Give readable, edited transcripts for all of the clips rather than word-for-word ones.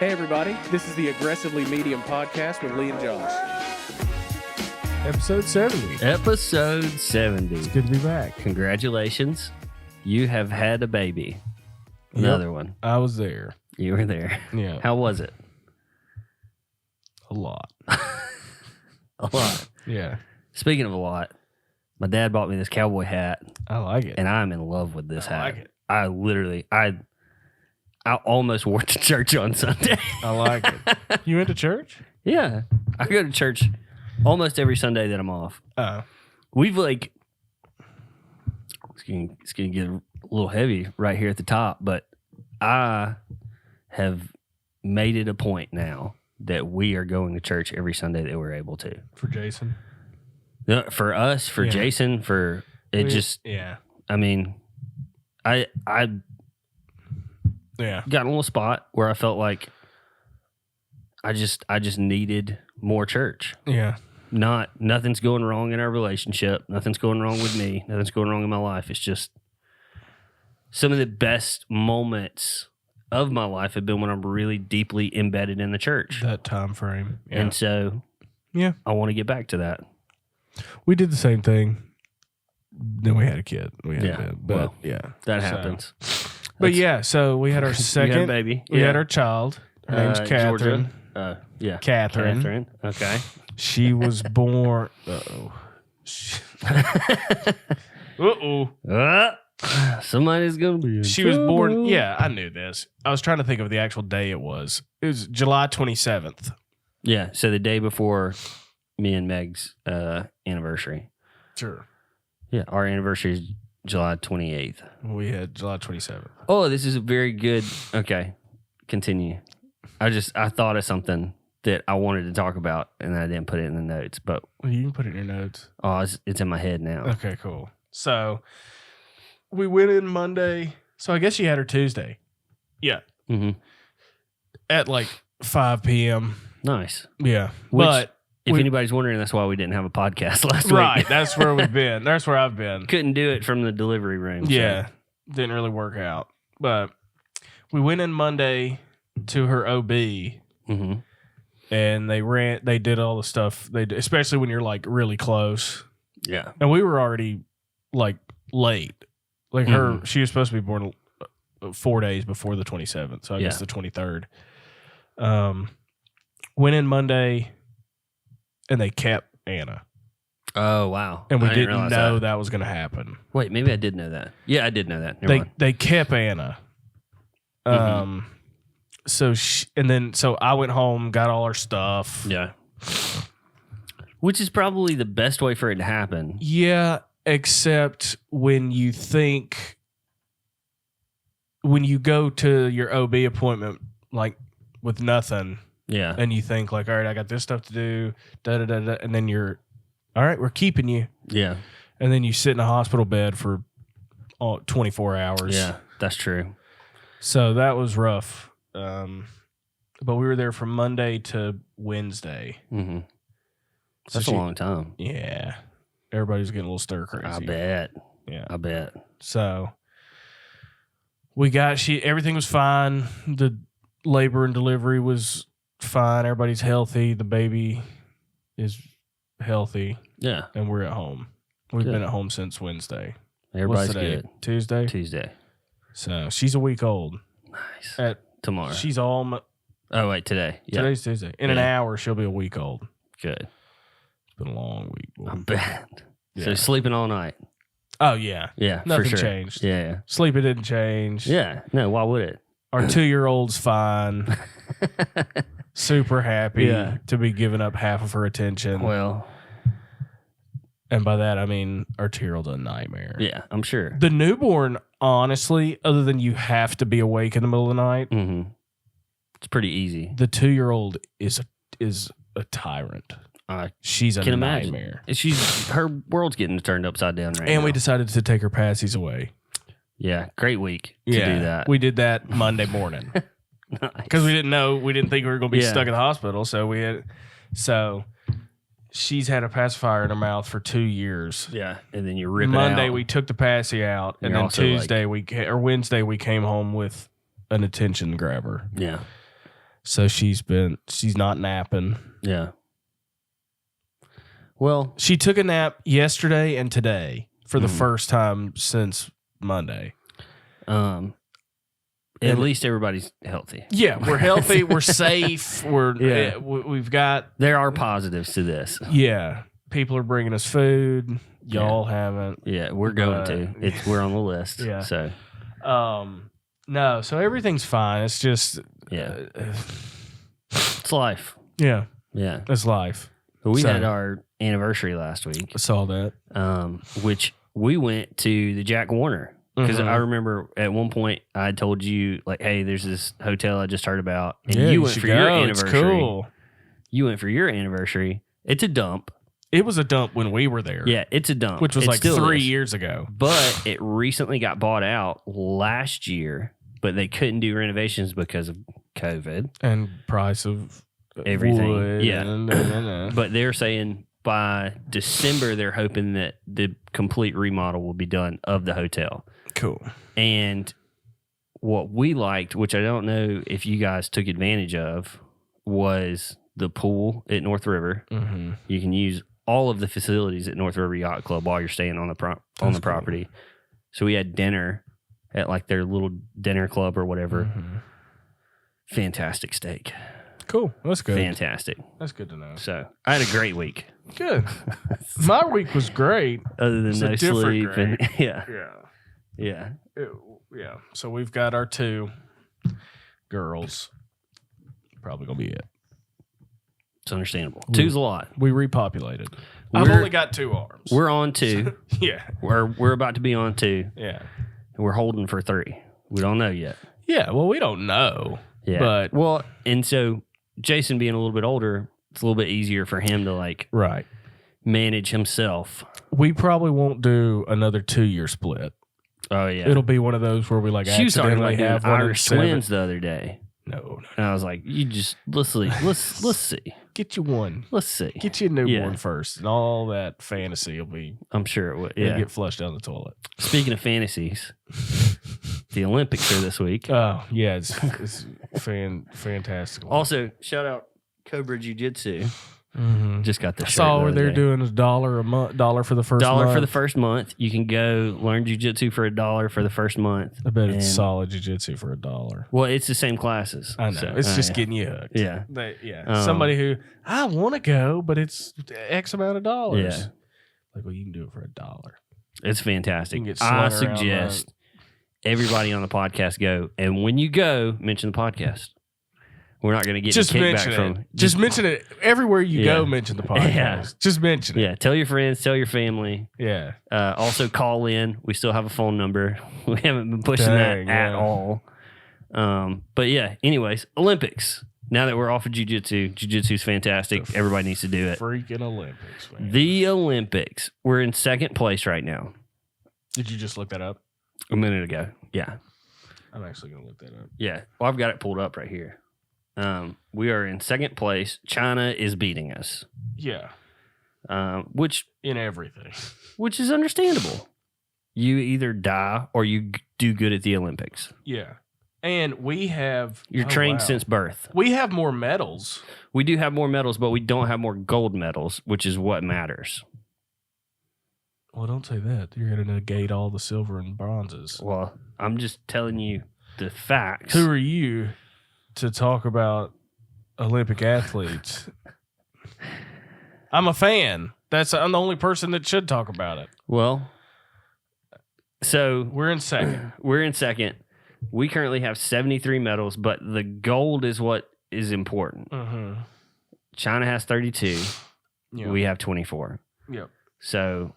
Hey everybody, this is the Aggressively Medium podcast with Lee and Josh. Episode 70. Episode 70. It's good to be back. Congratulations. You have had a baby. Another one. I was there. You were there. Yeah. How was it? A lot. A lot. Yeah. Speaking of a lot, my dad bought me this cowboy hat, I like it. and I'm in love with this hat. I like it. I literally, I almost wore it to church on Sunday. I like it. You went to church? Yeah. I go to church almost every Sunday that I'm off. We've it's gonna get a little heavy right here at the top, but I have made it a point now that we are going to church every Sunday that we're able to. For Jason? For us, for Jason, for it just. Yeah. I mean, I Yeah. got in a little spot where I felt like I just needed more church. Yeah. Nothing's going wrong in our relationship. Nothing's going wrong with me. Nothing's going wrong in my life. It's just some of the best moments of my life have been when I'm really deeply embedded in the church. That time frame. Yeah. And so I want to get back to that. We did the same thing. Then we had a kid. We had a kid. But that happens. But so we had our second You had a baby. We had our child. Her name's Catherine. Georgia. Catherine. Okay. She was born. Somebody's gonna be. She was born. Yeah, I knew this. I was trying to think of the actual day it was. It was July 27th. Yeah. So the day before me and Meg's anniversary. Sure. Yeah, our anniversary is July 28th. We had July 27th. Oh, this is a very good. Okay, continue. I thought of something that I wanted to talk about, and I didn't put it in the notes. But Well, you can put it in your notes. oh, it's in my head now. Okay, cool. So we went in Monday. So I guess you had her Tuesday. Yeah. Mm-hmm. At like 5 p.m. Nice. Yeah. Which, but if anybody's wondering, that's why we didn't have a podcast last week. right, that's where we've been. That's where I've been. Couldn't do it from the delivery room. Yeah. Didn't really work out. But we went in Monday to her OB. Mm-hmm. And they did all the stuff they did, especially when you're like really close. Yeah. And we were already like late. Like she was supposed to be born 4 days before the 27th. So I guess the 23rd. Went in Monday and they kept Anna. Oh, wow. And we didn't know that was going to happen. Wait, maybe I did know that. Yeah, I did know that. They kept Anna. So I went home, got all our stuff. Yeah. Which is probably the best way for it to happen. Yeah, except when you go to your OB appointment, like with nothing. Yeah. And you think like, all right, I got this stuff to do, and then you're, all right, we're keeping you. Yeah. And then you sit in a hospital bed for 24 hours. Yeah, that's true. So that was rough. But we were there from Monday to Wednesday. Mm-hmm. So That's a long time. Yeah. Everybody's getting a little stir crazy. I bet. Yeah. I bet. So everything was fine. The labor and delivery was fine. Everybody's healthy. The baby is healthy. Yeah. And we're at home. We've been at home since Wednesday. Everybody's What's today? good. Tuesday. So she's a week old. Nice. Tomorrow. She's all. Oh, wait, today. Yeah. Today's Tuesday. In an hour, she'll be a week old. Good. It's been a long week. Boy. I bet. Yeah. So sleeping all night. Oh, yeah. Yeah, Nothing for sure. changed. Yeah. Sleeping didn't change. Yeah. No, why would it? Our 2-year-old's fine. Super happy to be giving up half of her attention. Well. And by that, I mean our 2-year-old's a nightmare. Yeah, I'm sure. The newborn, honestly, other than you have to be awake in the middle of the night, it's pretty easy. the 2-year-old is a tyrant. She's a nightmare. Her world's getting turned upside down right now. And we decided to take her passies away. Yeah, great week to do that. We did that Monday morning. Because we didn't think we were going to be stuck in the hospital. So she's had a pacifier in her mouth for 2 years. Yeah, and then you rip it out. Monday we took the passy out, and then Wednesday we came home with an attention grabber. Yeah. So she's not napping. Yeah. Well, She took a nap yesterday and today for the first time since Monday. at least everybody's healthy. Yeah, we're healthy. We're safe. We've got. There are positives to this. Yeah, people are bringing us food. Y'all haven't. Yeah, we're going to. We're on the list. Yeah. So. No. So everything's fine. It's just. It's life. Yeah. Yeah. It's life. We had our anniversary last week. I saw that. Which we went to the Jack Warner. Because I remember at one point I told you, like, hey, there's this hotel I just heard about. And you went for your anniversary. It's cool. You went for your anniversary. It's a dump. It was a dump when we were there. Yeah, it's a dump. Which was like 3 years ago. But it recently got bought out last year, but they couldn't do renovations because of COVID. And price of everything. Wood yeah. But they're saying by December, they're hoping that the complete remodel will be done of the hotel. Cool. And what we liked, which I don't know if you guys took advantage of, was the pool at North River. Mm-hmm. You can use all of the facilities at North River Yacht Club while you're staying on the property. Cool. So we had dinner at like their little dinner club or whatever. Mm-hmm. Fantastic steak. Cool. That's good. Fantastic. That's good to know. So I had a great week. Good. My week was great. Other than no sleep. And, yeah. So we've got our 2 girls. Probably going to be it. It's understandable. 2's a lot. We repopulated. I've only got 2 arms. We're on 2. Yeah. We're about to be on 2. Yeah. And we're holding for 3. We don't know yet. Yeah. Well, we don't know. Yeah. But and so Jason being a little bit older, it's a little bit easier for him to manage himself. We probably won't do another 2-year split. Oh yeah. It'll be one of those where we she was talking accidentally about have doing Irish twins the other day. No. And I was like, you just let's see. Get you one. Let's see. Get you a newborn first, and all that fantasy will be. I'm sure it would. Yeah. Get flushed down the toilet. Speaking of fantasies, the Olympics are this week. Oh yeah, it's fantastic. Also, shout out Cobra Jiu Jitsu. Mm-hmm. Just got the shirt. I saw where they're doing $1 a month, $1 for the first $1 month. for the first month. You can go learn jiu-jitsu for $1 for the first month. I bet it's solid jiu-jitsu for $1. Well, it's the same classes. I know. So, it's just getting you hooked. Yeah. Somebody who, I want to go, but it's X amount of dollars. Yeah. Like, well, you can do it for $1. It's fantastic. You can get I slung around suggest everybody on the podcast go. And when you go, mention the podcast. We're not going to get just any mention kickback it. from Just mention it everywhere you go. Mention the podcast. Yeah. Just mention it. Yeah, tell your friends, tell your family. Yeah. Also call in. We still have a phone number. We haven't been pushing that at all. But yeah. Anyways, Olympics. Now that we're off of jiu-jitsu, jiu-jitsu is fantastic. Everybody needs to do it. Freaking Olympics, man. The Olympics. We're in second place right now. Did you just look that up? A minute ago. Yeah. I'm actually going to look that up. Yeah. Well, I've got it pulled up right here. We are in second place. China is beating us. Yeah. Which in everything. Which is understandable. You either die or you do good at the Olympics. Yeah. And we have... You're trained since birth. We have more medals. We do have more medals, but we don't have more gold medals, which is what matters. Well, don't say that. You're going to negate all the silver and bronzes. Well, I'm just telling you the facts. Who are you to talk about Olympic athletes? I'm a fan. I'm the only person that should talk about it. Well, so we're in second. We're in second. We currently have 73 medals, but the gold is what is important. Mm-hmm. China has 32. Yep. We have 24. Yep. So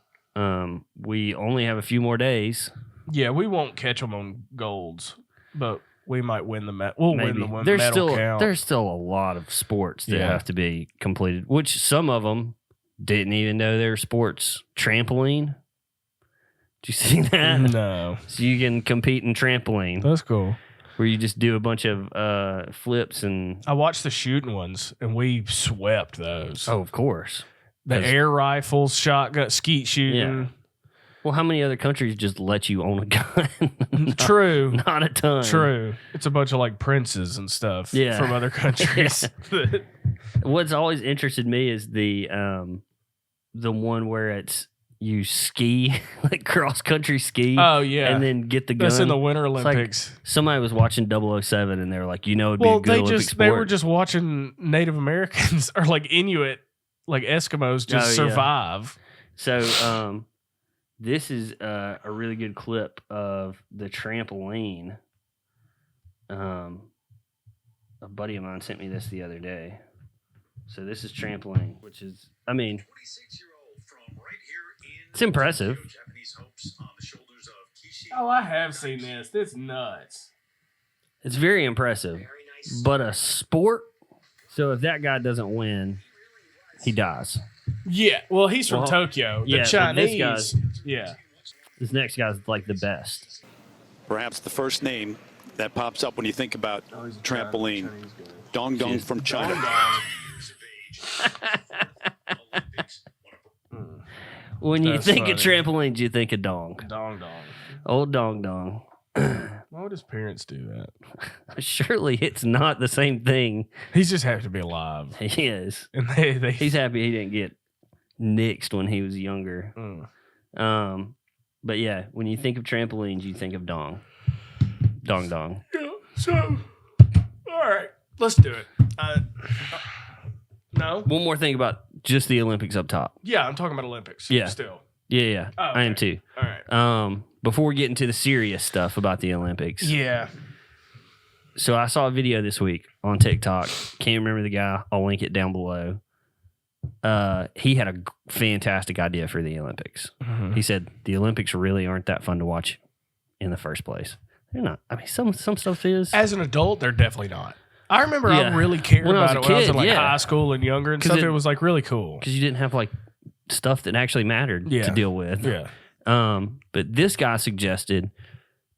we only have a few more days. Yeah, we won't catch them on golds, but we might win the medal. We'll Maybe. win the medal count. There's still a lot of sports that have to be completed, which some of them didn't even know they were sports. Trampoline. Did you see that? No. So you can compete in trampoline. That's cool. Where you just do a bunch of flips and... I watched the shooting ones, and we swept those. Oh, of course. The air rifles, shotgun, skeet shooting. Yeah. Well, how many other countries just let you own a gun? True. Not a ton. True. It's a bunch of like princes and stuff Yeah. from other countries. What's always interested me is the one where it's you ski, like cross country ski. Oh, yeah. And then get the gun. That's in the Winter It's Olympics. Like somebody was watching 007 and they were like, it'd be a good Olympic sport. They were just watching Native Americans or like Inuit, like Eskimos just survive. So this is a really good clip of the trampoline. A buddy of mine sent me this the other day. So this is trampoline, which is, I mean, it's impressive. Oh, I have seen this. This is nuts. It's very impressive. But a sport, so if that guy doesn't win, he dies. Yeah, well, he's from Tokyo. The Chinese. This next guy's like the best. Perhaps the first name that pops up when you think about trampoline. Dong Dong from China. When you think of trampolines, you think of dong. Dong Dong. Old Dong Dong. Why would his parents do that? Surely it's not the same thing. He's just happy to be alive. He is. And he's happy he didn't get nixed when he was younger. But yeah, when you think of trampolines, you think of dong. Dong Dong. Yeah, so, all right, let's do it. No? One more thing about just the Olympics up top. Yeah, I'm talking about Olympics. Yeah. Still. Yeah. Oh, okay. I am too. All right. Before we get into the serious stuff about the Olympics. Yeah. So I saw a video this week on TikTok. Can't remember the guy. I'll link it down below. He had a fantastic idea for the Olympics. Mm-hmm. He said the Olympics really aren't that fun to watch in the first place. They're not. I mean, some stuff is. As an adult, they're definitely not. I remember I really cared about it when I was in like high school and younger and stuff. It was like really cool. Because you didn't have like stuff that actually mattered to deal with. Yeah. But this guy suggested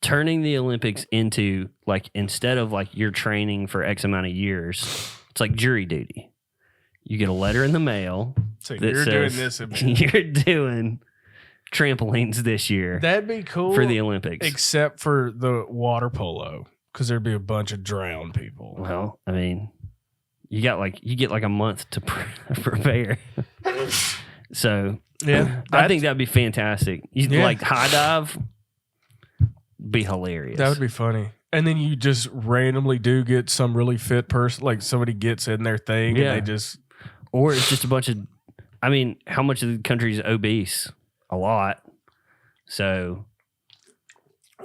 turning the Olympics into like, instead of like you're training for X amount of years, it's like jury duty. You get a letter in the mail. So you're doing this. You're doing trampolines this year. That'd be cool for the Olympics. Except for the water polo. Because there'd be a bunch of drowned people. Well, I mean, you get like a month to prepare. So yeah, I think that'd be fantastic. You like high dive, be hilarious. That would be funny. And then you just randomly do get some really fit person, like somebody gets in their thing and they just, or it's just a bunch of. I mean, how much of the country is obese? A lot. So.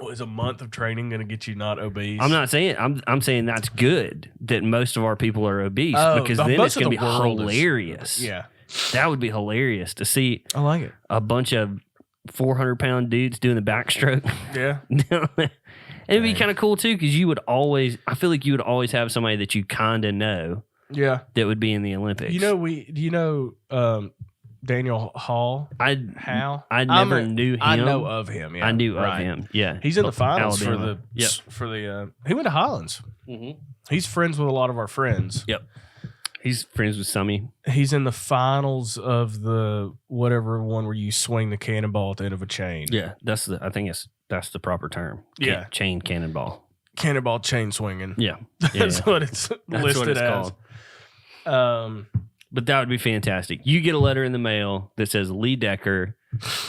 Well, is a month of training going to get you not obese? I'm not saying. I'm saying that's good that most of our people are obese because then it's going to be hilarious. Yeah, that would be hilarious to see. I like it. A bunch of 400-pound dudes doing the backstroke. Yeah, it'd be kind of cool too because you would always. I feel like you would always have somebody that you kind of know. Yeah, that would be in the Olympics. Daniel Hall. I never knew him. I know of him. Yeah. I knew of him. Yeah, he's in the finals Alabama. for the. He went to Highlands. Mm-hmm. He's friends with a lot of our friends. Yep. He's friends with Summy. He's in the finals of the whatever one where you swing the cannonball at the end of a chain. Yeah, that's the proper term. Yeah, chain cannonball. Cannonball chain swinging. Yeah, that's what it's listed as. Called. But that would be fantastic. You get a letter in the mail that says Lee Decker,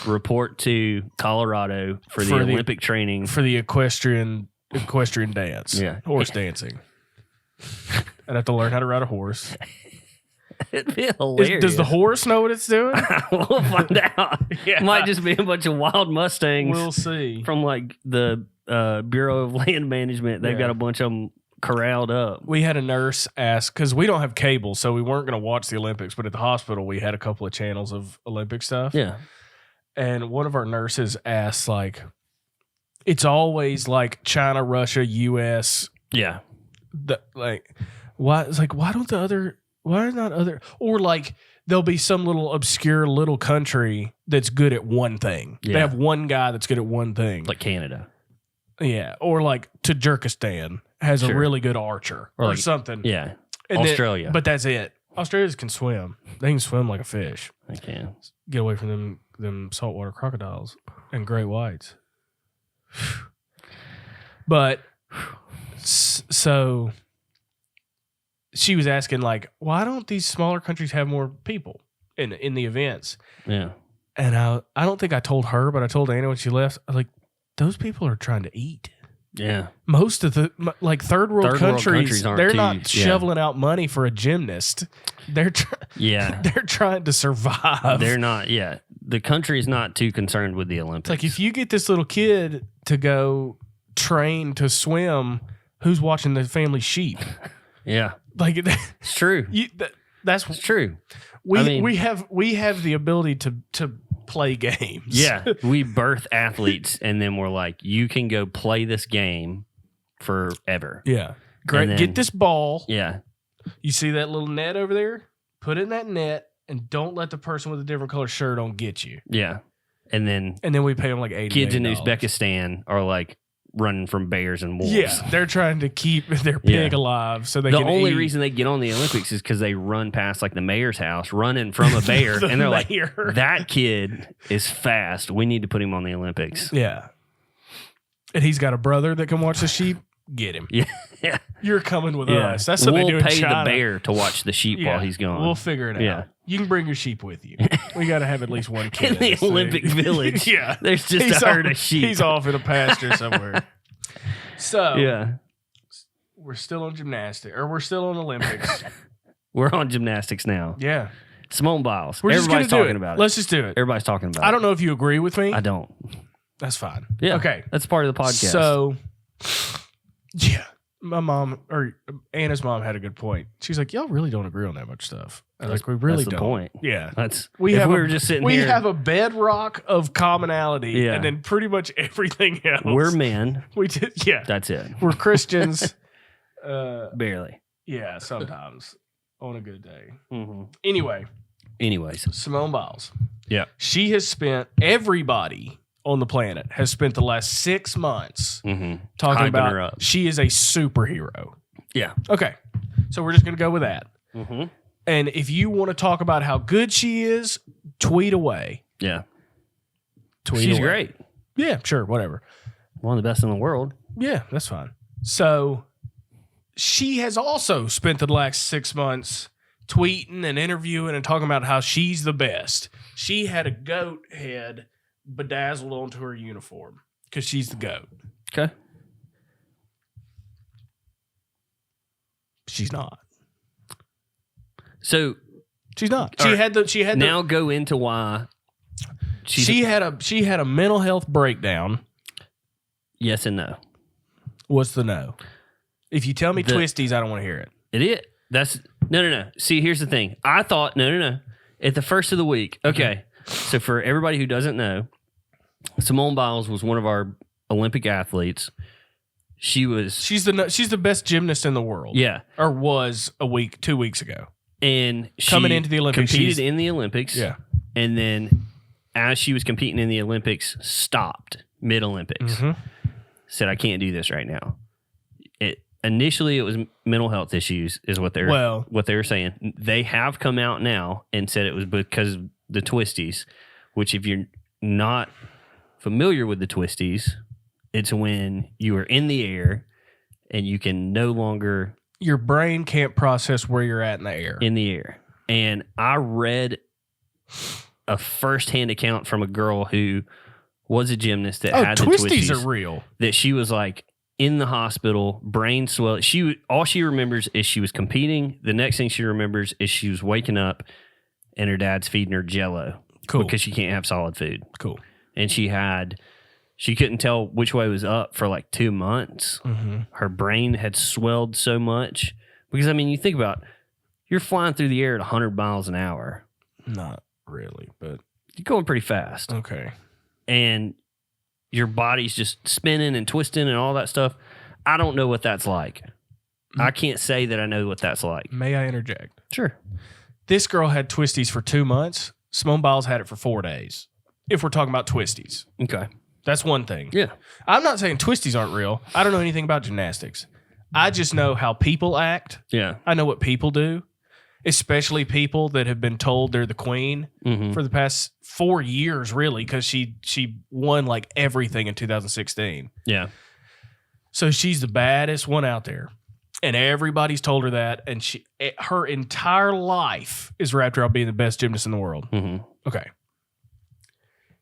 report to Colorado for the Olympic training. For the equestrian dance. Yeah. Horse dancing. I'd have to learn how to ride a horse. It'd be hilarious. Does the horse know what it's doing? We'll find out. Yeah. Might just be a bunch of wild Mustangs. We'll see. From like the Bureau of Land Management. They've got a bunch of them corralled up. We had a nurse ask, because we don't have cable, so we weren't going to watch the Olympics, but at the hospital we had a couple of channels of Olympic stuff. Yeah. And one of our nurses asked, like, it's always like China, Russia, US. Yeah. Why are not other, or like there'll be some little obscure little country that's good at one thing. Yeah. They have one guy that's good at one thing. Like Canada. Yeah. Or like Tajikistan has a really good archer or like, something. Yeah. And Australia. But that's it. Australians can swim. They can swim like a fish. They can. Get away from them them saltwater crocodiles and great whites. But so she was asking, like, why don't these smaller countries have more people in the events? Yeah. And I don't think I told her, but I told Anna when she left, I was like, those people are trying to eat. Yeah. Most of the third world countries aren't they're too, not shoveling out money for a gymnast. They're they're trying to survive. They're not. Yeah. The country is not too concerned with the Olympics. It's like, if you get this little kid to go train to swim, who's watching the family sheep? Yeah. Like, it's true. That's It's true. We have the ability to play games. Yeah. We birth athletes and then we're like, you can go play this game forever. Yeah. Great. Then, get this ball. Yeah. You see that little net over there? Put it in that net and don't let the person with a different color shirt on get you. Yeah. And then we pay them like $80 kids in million. Uzbekistan are like running from bears and wolves. Yeah, they're trying to keep their pig alive so they can The only eat. reason they get on the Olympics is because they run past like the mayor's house, running from a bear, and they're like, that kid is fast. We need to put him on the Olympics. Yeah. And he's got a brother that can watch the sheep. Get him. Yeah. You're coming with us. That's what we'll they do in pay China. the bear to watch the sheep while he's gone. We'll figure it out. Yeah. You can bring your sheep with you. We got to have at least one kid. In the Olympic Village. Yeah. There's just a herd of sheep. He's off in a pasture somewhere. So, yeah. we're still on gymnastics, or we're still on Olympics. We're on gymnastics now. Yeah. Simone Biles. We're just Everybody's gonna do talking it. about it. Let's just do it. Everybody's talking about it. I don't know if you agree with me. I don't. That's fine. Yeah. Okay. That's part of the podcast. So, yeah. My mom, or Anna's mom, had a good point. She's like, y'all really don't agree on that much stuff. I was like, we really that's the don't. point. Yeah. That's We were just sitting here. We have a bedrock of commonality, Yeah. and then pretty much everything else. We're men. We did, yeah. That's it. We're Christians. Barely. Yeah, sometimes on a good day. Mm-hmm. Anyway, Anyways. Simone Biles. Yeah. She has spent, everybody on the planet has spent the last 6 months Mm-hmm. talking Hyping her about up. she is a superhero. Yeah. Okay. So we're just going to go with that. Mm-hmm. And if you want to talk about how good she is, tweet away. Yeah. Tweet She's away. great. Yeah, sure, whatever. One of the best in the world. Yeah, that's fine. So she has also spent the last 6 months tweeting and interviewing and talking about how she's the best. She had a goat head bedazzled onto her uniform because she's the goat. Okay. She's not. So She's not. All right. She had now go into why she had a mental health breakdown. yes and no. What's the no? If you tell me twisties, I don't want to hear it. It is. That's no. See, here's the thing. I thought no. At the first of the week. Okay. So for everybody who doesn't know, Simone Biles was one of our Olympic athletes. She's the best gymnast in the world. Yeah. Or was 2 weeks ago. And she Coming into the Olympics, competed in the Olympics. Yeah. And then as she was competing in the Olympics, stopped mid-Olympics. Mm-hmm. Said, I can't do this right now. Initially, it was mental health issues is what they were saying. They have come out now and said it was because of the twisties, which if you're not familiar with the twisties, it's when you are in the air and you can no longer... Your brain can't process where you're at in the air. And I read a firsthand account from a girl who was a gymnast that had the twisties. Twisties are real. That she was like in the hospital, brain swell. All she remembers is she was competing. The next thing she remembers is she was waking up and her dad's feeding her Jell-O. Cool. Because she can't have solid food. Cool. And she couldn't tell which way was up for like 2 months. Mm-hmm. Her brain had swelled so much. Because, I mean, you think about you're flying through the air at 100 miles an hour. Not really, but... You're going pretty fast. Okay. And your body's just spinning and twisting and all that stuff. I don't know what that's like. I can't say that I know what that's like. May I interject? Sure. This girl had twisties for 2 months. Simone Biles had it for 4 days. If we're talking about twisties. Okay. That's one thing. Yeah. I'm not saying twisties aren't real. I don't know anything about gymnastics. I just know how people act. Yeah. I know what people do. especially people that have been told they're the queen for the past 4 years, really, because she won like everything in 2016. Yeah. So she's the baddest one out there. And everybody's told her that. And her entire life is wrapped around being the best gymnast in the world. Mm-hmm. Okay.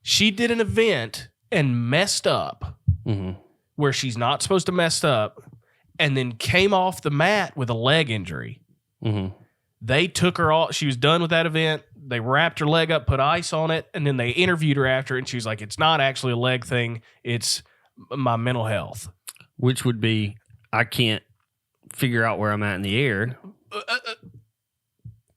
She did an event and messed up where she's not supposed to mess up, and then came off the mat with a leg injury. Mm-hmm. They took her off. She was done with that event. They wrapped her leg up, put ice on it, and then they interviewed her after, and she was like, it's not actually a leg thing. It's my mental health. Which would be, I can't figure out where I'm at in the air.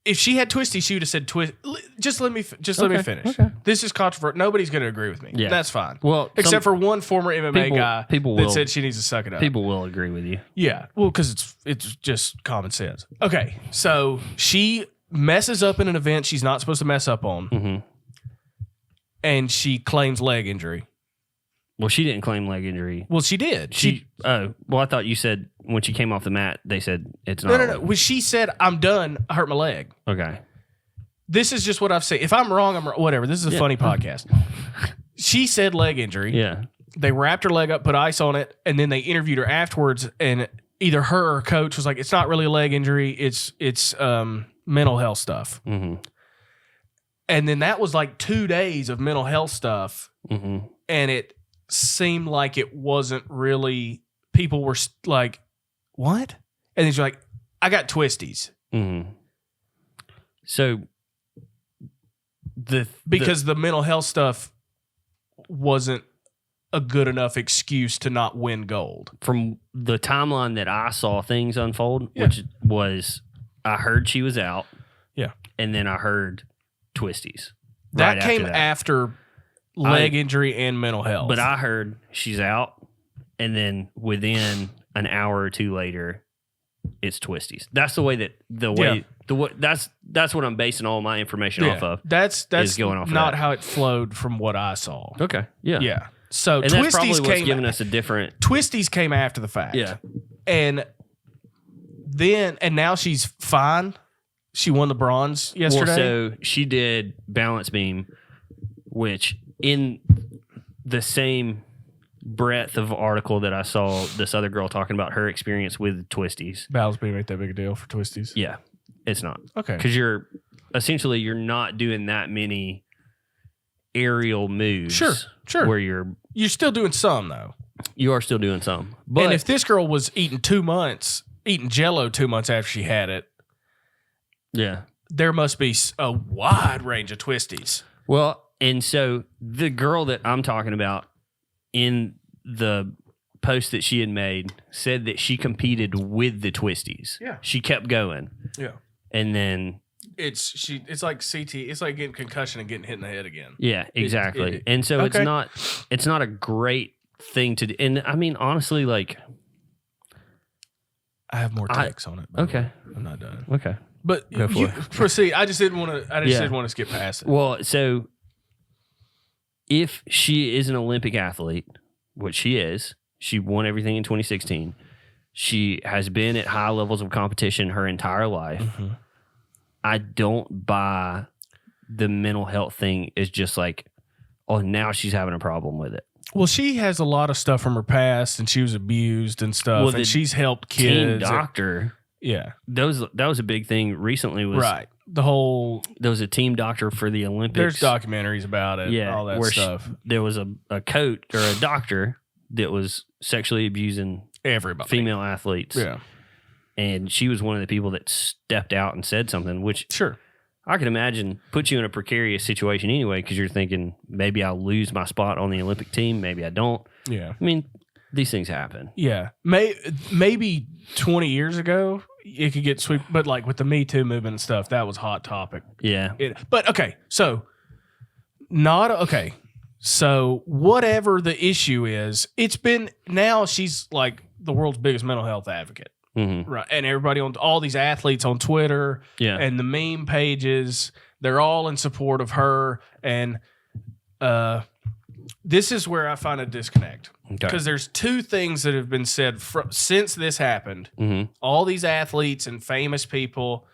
If she had twisties, she would have said twist. Just let me finish. Okay. This is controversial. Nobody's going to agree with me. Yeah. That's fine. Well, except for one former MMA guy people that said she needs to suck it up. People will agree with you. Yeah. Well, because it's just common sense. Okay. So she messes up in an event she's not supposed to mess up on, and she claims leg injury. Well, she didn't claim leg injury. Well, she did. I thought you said when she came off the mat, they said it's not. No. When she said, I'm done, I hurt my leg. Okay. This is just what I've said. If I'm wrong, I'm wrong. Whatever. This is a funny podcast. She said leg injury. Yeah. They wrapped her leg up, put ice on it, and then they interviewed her afterwards, and either her or her coach was like, it's not really a leg injury. It's mental health stuff. Mm-hmm. And then that was like 2 days of mental health stuff. Mm-hmm. And it seemed like it wasn't really, people were like, what? And then she's like, I got twisties. Mm-hmm. So because the mental health stuff wasn't a good enough excuse to not win gold. From the timeline that I saw things unfold, which was, I heard she was out. Yeah. And then I heard twisties. That came after leg injury and mental health. But I heard she's out, and then within an hour or two later, it's twisties. That's the way that's what I'm basing all my information off of. That's going off not of how it flowed from what I saw. Okay. Yeah. Yeah. So and twisties that's probably what's giving us a different. Twisties came after the fact. Yeah. And now she's fine. She won the bronze yesterday. Well, so she did balance beam, which in the same breadth of article that I saw this other girl talking about her experience with twisties. Balance beam ain't that big a deal for twisties. Yeah, it's not. Okay. Because you're not doing that many aerial moves. Sure. Where you're still doing some though. You are still doing some. But and if this girl was eating Jell-O 2 months after she had it, yeah, there must be a wide range of twisties. Well, and so the girl that I'm talking about in the post that she had made said that she competed with the twisties. Yeah. She kept going. Yeah. And then it's like CT. It's like getting concussion and getting hit in the head again. Yeah, exactly. And so it's not a great thing to do. And I mean, honestly, like, I have more takes on it. Okay. I'm not done. Okay. But you proceed. I just didn't want to. Didn't want to skip past it. Well, so if she is an Olympic athlete, which she is, she won everything in 2016. She has been at high levels of competition her entire life. Mm-hmm. I don't buy the mental health thing is just like, oh, now she's having a problem with it. Well, she has a lot of stuff from her past, and she was abused and stuff, well, and she's helped kids. Team doctor. Yeah. That was a big thing recently. Right. The whole... There was a team doctor for the Olympics. There's documentaries about it. Yeah. All that stuff. There was a coach or a doctor that was sexually abusing everybody, female athletes. Yeah. And she was one of the people that stepped out and said something, which... Sure. I can imagine puts you in a precarious situation anyway, because you're thinking, maybe I'll lose my spot on the Olympic team. Maybe I don't. Yeah. I mean, these things happen. Yeah. Maybe 20 years ago, it could get swept. But like with the Me Too movement and stuff, that was a hot topic. Yeah. But okay. So whatever the issue is, it's been, now she's like the world's biggest mental health advocate. Mm-hmm. Right. And everybody on all these athletes on Twitter and the meme pages, they're all in support of her. And this is where I find a disconnect. Because there's two things that have been said since this happened. Mm-hmm. All these athletes and famous people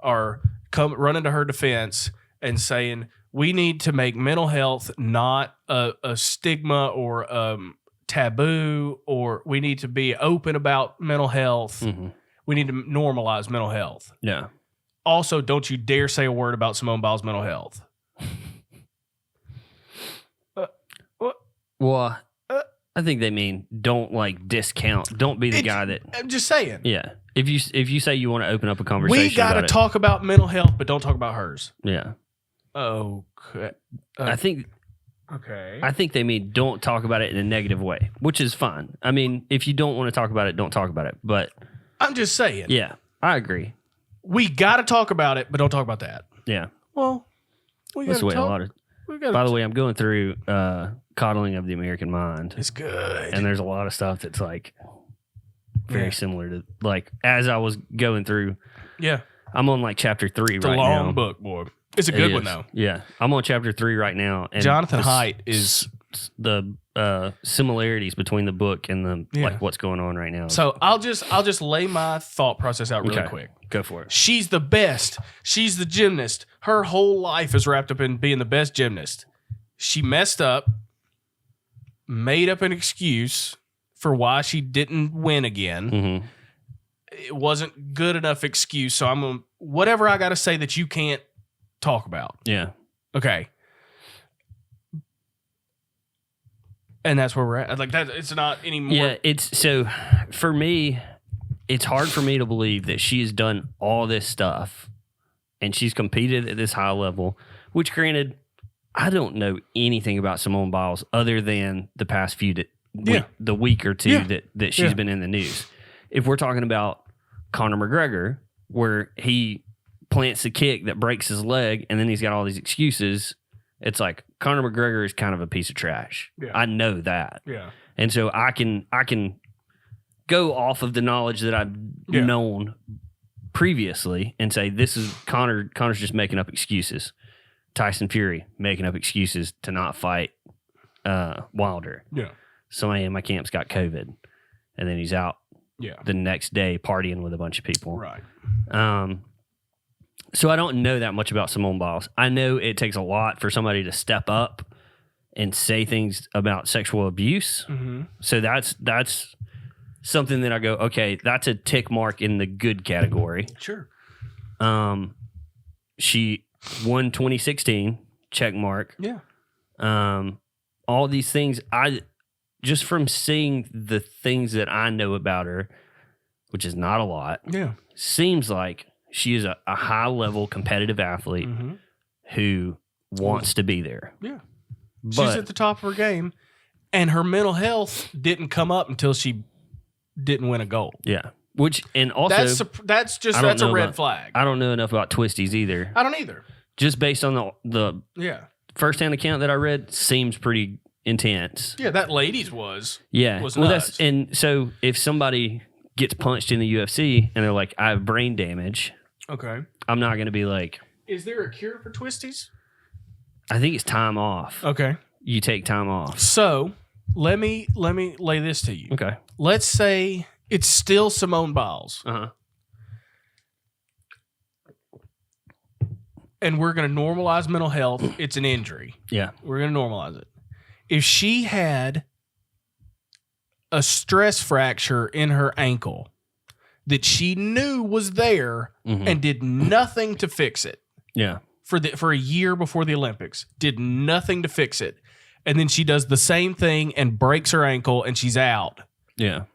are running to her defense and saying, we need to make mental health not a stigma or taboo, or we need to be open about mental health. Mm-hmm. We need to normalize mental health. Yeah. Also, don't you dare say a word about Simone Biles' mental health. Well, I think they mean don't like discount. Don't be the guy that. I'm just saying. Yeah. If you say you want to open up a conversation, We got to talk about mental health, but don't talk about hers. Yeah. Okay. I think they mean don't talk about it in a negative way, which is fine. I mean, if you don't want to talk about it, don't talk about it. But I'm just saying. yeah, I agree. We got to talk about it, but don't talk about that. Yeah. Well, we That's got the way to a talk. lot of. By the way, I'm going through Coddling of the American Mind. It's good. And there's a lot of stuff that's like very Yeah. similar to like as I was going through. Yeah. I'm on like chapter 3 It's right a now. long book, boy. It's a good one, though. Yeah. I'm on chapter 3 right now. And Jonathan Haidt is... the similarities between the book and the like what's going on right now. So I'll just lay my thought process out really Okay. quick. Go for it. She's the best. She's the gymnast. Her whole life is wrapped up in being the best gymnast. She messed up, made up an excuse for why she didn't win again. Mm-hmm. It wasn't good enough excuse, so I'm gonna whatever I got to say that you can't talk about. Yeah. Okay. And that's where we're at. Like that, it's not anymore. Yeah, it's so for me, it's hard for me to believe that she has done all this stuff and she's competed at this high level, which granted, I don't know anything about Simone Biles other than the past few the week or two that she's been in the news. If we're talking about Conor McGregor, where he plants a kick that breaks his leg and then he's got all these excuses, it's like Conor McGregor is kind of a piece of trash. Yeah. I know that. Yeah. And so I can go off of the knowledge that I've known previously and say this is Conor's just making up excuses. Tyson Fury making up excuses to not fight Wilder. Yeah. Somebody in my camp's got COVID and then he's out the next day partying with a bunch of people. Right. So I don't know that much about Simone Biles. I know it takes a lot for somebody to step up and say things about sexual abuse. Mm-hmm. So that's something that I go, okay, that's a tick mark in the good category. Sure. She won 2016, check mark. Yeah. All these things, I just from seeing the things that I know about her, which is not a lot, seems like she is a high-level competitive athlete who wants to be there. Yeah. But, She's at the top of her game, and her mental health didn't come up until she didn't win a gold. Yeah. Which, and also... That's a red flag. I don't know enough about twisties either. I don't either. Just based on the first-hand account that I read, seems pretty intense. Yeah, that lady's was. Yeah. Was well, nuts. and so if somebody gets punched in the UFC and they're like, I have brain damage... Okay. I'm not going to be like... Is there a cure for twisties? I think it's time off. Okay. You take time off. So, let me lay this to you. Okay. Let's say it's still Simone Biles. Uh-huh. And we're going to normalize mental health. It's an injury. Yeah. We're going to normalize it. If she had a stress fracture in her ankle that she knew was there and did nothing to fix it. Yeah. For a year before the Olympics, did nothing to fix it. And then she does the same thing and breaks her ankle and she's out. Yeah.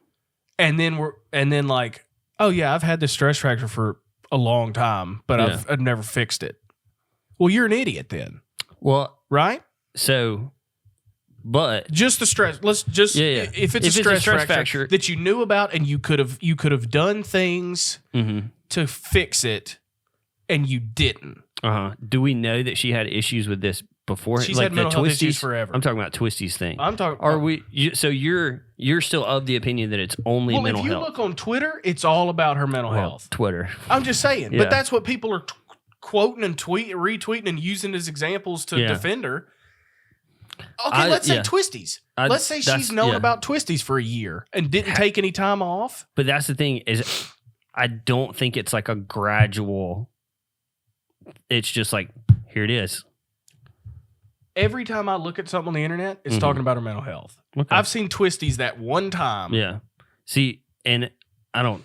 And then like, oh yeah, I've had this stress fracture for a long time, but I've never fixed it. Well, you're an idiot then. Well, right? So, but just the stress. Let's just if it's a stress fracture that you knew about and you could have done things to fix it, and you didn't. Do we know that she had issues with this before? She's like had mental health issues forever. I'm talking about twisties thing. I'm talking. Are we? So you're still of the opinion that it's only mental health? Well, if you look on Twitter, it's all about her mental health. Twitter. I'm just saying, but that's what people are quoting and retweeting and using as examples to defend her. Okay, let's say twisties. Let's say she's known about twisties for a year and didn't take any time off. But that's the thing is, I don't think it's like a gradual it's just like, here it is. Every time I look at something on the internet, it's talking about her mental health. Okay. I've seen twisties that one time. Yeah. See, and I don't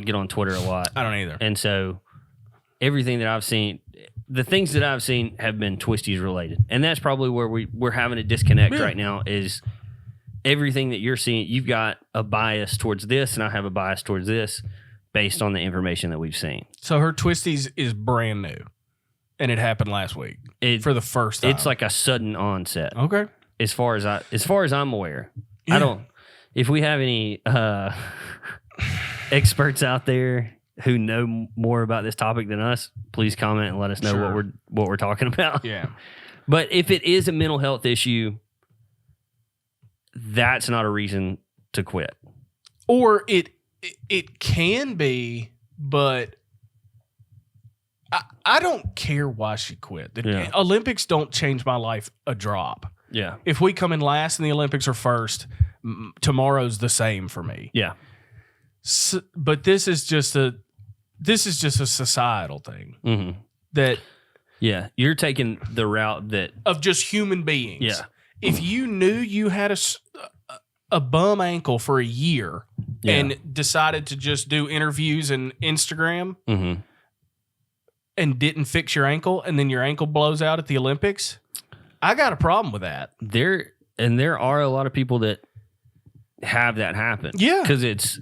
get on Twitter a lot. I don't either. And so everything that I've seen, the things that I've seen have been twisties related. And that's probably where we're having a disconnect right now is everything that you're seeing, you've got a bias towards this and I have a bias towards this based on the information that we've seen. So her twisties is brand new. And it happened last week for the first time. It's like a sudden onset. Okay. As far as I'm aware. Yeah. I don't, if we have any experts out there who know more about this topic than us, please comment and let us know what we're talking about. Yeah. But if it is a mental health issue, that's not a reason to quit. Or it can be, but I don't care why she quit. The Olympics don't change my life a drop. Yeah. If we come in last and the Olympics are first, tomorrow's the same for me. Yeah. So, but this is just a societal thing that you're taking the route that of just human beings. Yeah. If you knew you had a bum ankle for a year and decided to just do interviews and Instagram and didn't fix your ankle and then your ankle blows out at the Olympics, I got a problem with that. There are a lot of people that have that happen. Yeah. Because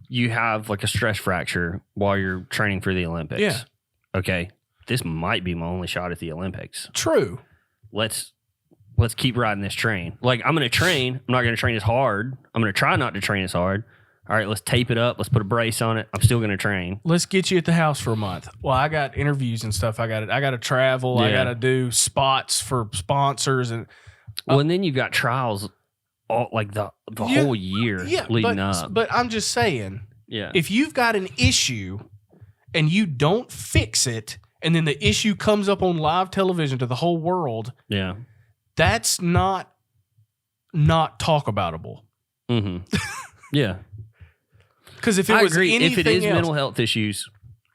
you have like a stress fracture while you're training for the Olympics. Yeah. Okay. This might be my only shot at the Olympics. True. Let's keep riding this train. Like, I'm going to train. I'm not going to train as hard. I'm going to try not to train as hard. All right, let's tape it up. Let's put a brace on it. I'm still going to train. Let's get you at the house for a month. Well, I got interviews and stuff. I got to travel. Yeah. I got to do spots for sponsors and Well, and then you've got trials all like the whole year leading up. But I'm just saying, Yeah. if you've got an issue and you don't fix it, and then the issue comes up on live television to the whole world, Yeah. that's not talk aboutable. Yeah. Because if it I was agree. anything If it is else, mental health issues,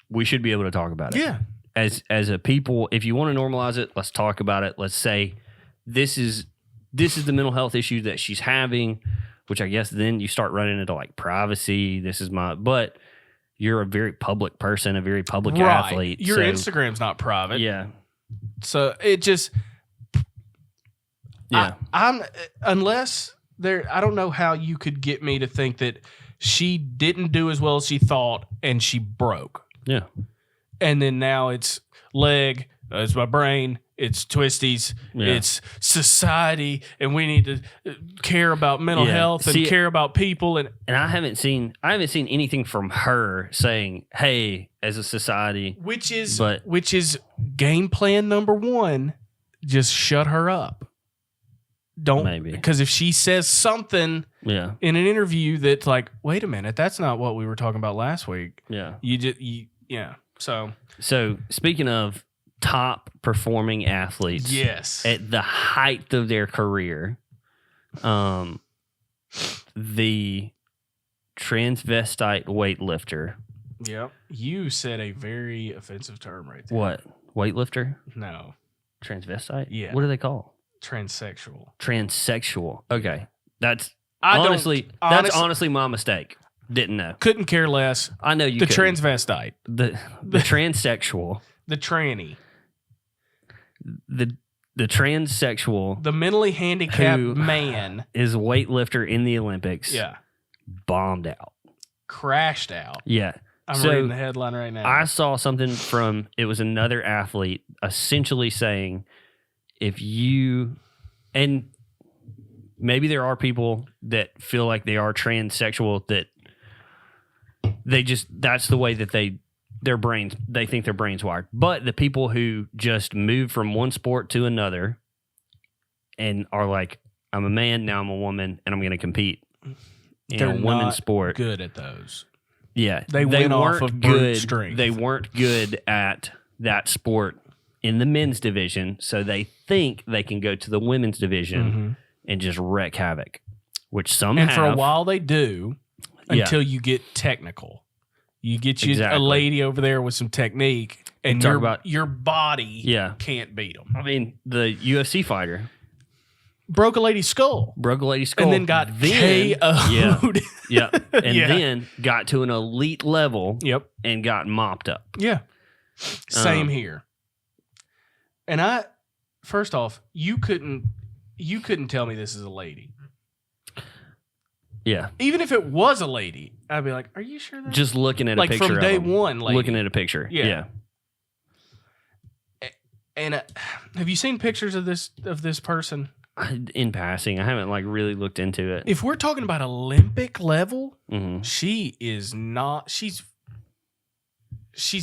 we should be able to talk about it. yeah, As a people, if you want to normalize it, let's talk about it. Let's say this is the mental health issue that she's having, which I guess then you start running into like privacy. But you're a very public person, a very public athlete. Your Instagram's not private. Yeah. So it just, Yeah. I'm unless there. I don't know how you could get me to think that she didn't do as well as she thought and she broke. Yeah. And then now it's leg, it's my brain, it's twisties, it's society, and we need to care about mental health and care about people. And I haven't seen anything from her saying, "Hey, as a society," which is game plan number one. Just shut her up. Don't, because if she says something in an interview that's like, wait a minute, that's not what we were talking about last week. Yeah. So speaking of top performing athletes, yes, at the height of their career, the transvestite weightlifter. Yep. You said a very offensive term right there. What? Weightlifter? No. Transvestite? Yeah. What do they call? Transsexual. Okay. That's honestly my mistake. Didn't know. Couldn't care less. I know you The couldn't. transvestite. The transsexual. The tranny. The transsexual. The mentally handicapped man. Is a weightlifter in the Olympics. Yeah. Bombed out. Crashed out. Yeah. I'm reading the headline right now. I saw something it was another athlete essentially saying, if you, and maybe there are people that feel like they are transsexual, that that's the way that they think their brain's wired. But the people who just move from one sport to another and are like, I'm a man, now I'm a woman, and I'm going to compete in a women's sport. Good at those. Yeah. They went off of brute strength. They weren't good at that sport in the men's division, so they think they can go to the women's division and just wreak havoc, which some have. And for a while they do, until you get technical. You get a lady over there with some technique, and Talk about- your body Yeah. can't beat them. I mean, the UFC fighter Broke a lady's skull. broke a lady's skull And then got KO'd. Yeah. And Yeah. then got to an elite level Yep. and got mopped up. Yeah. Same here. And first off, you couldn't tell me this is a lady. Yeah. Even if it was a lady, I'd be like, "Are you sure that?" Just looking at like a picture from day of him. one, lady. Looking at a picture. Yeah. And have you seen pictures of this person? In passing, I haven't like really looked into it. If we're talking about Olympic level, Mhm. she is not. She's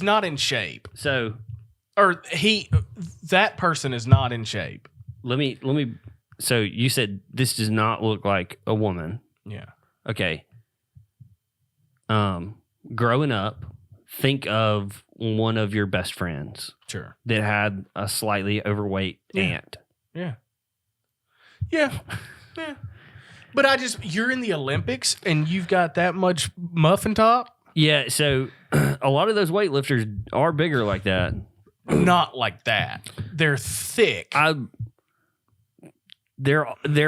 not in shape. So Or that person is not in shape. let me. So you said this does not look like a woman. Yeah. Okay. Growing up, think of one of your best friends Sure. that had a slightly overweight aunt. Yeah. Yeah. Yeah. But you're in the Olympics and you've got that much muffin top? Yeah, so a lot of those weightlifters are bigger like that. Not like that. They're thick. There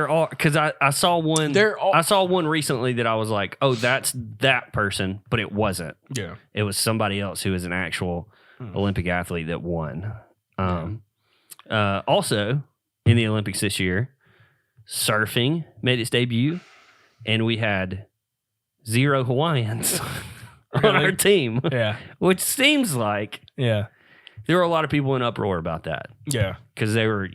are because I saw one. I saw one recently that I was like, oh, that's that person, but it wasn't. Yeah. It was somebody else who was an actual Olympic athlete that won. Also, in the Olympics this year, surfing made its debut, and we had 0 Hawaiians on our team. Yeah. Which seems like Yeah. there were a lot of people in uproar about that. Yeah. Because they were,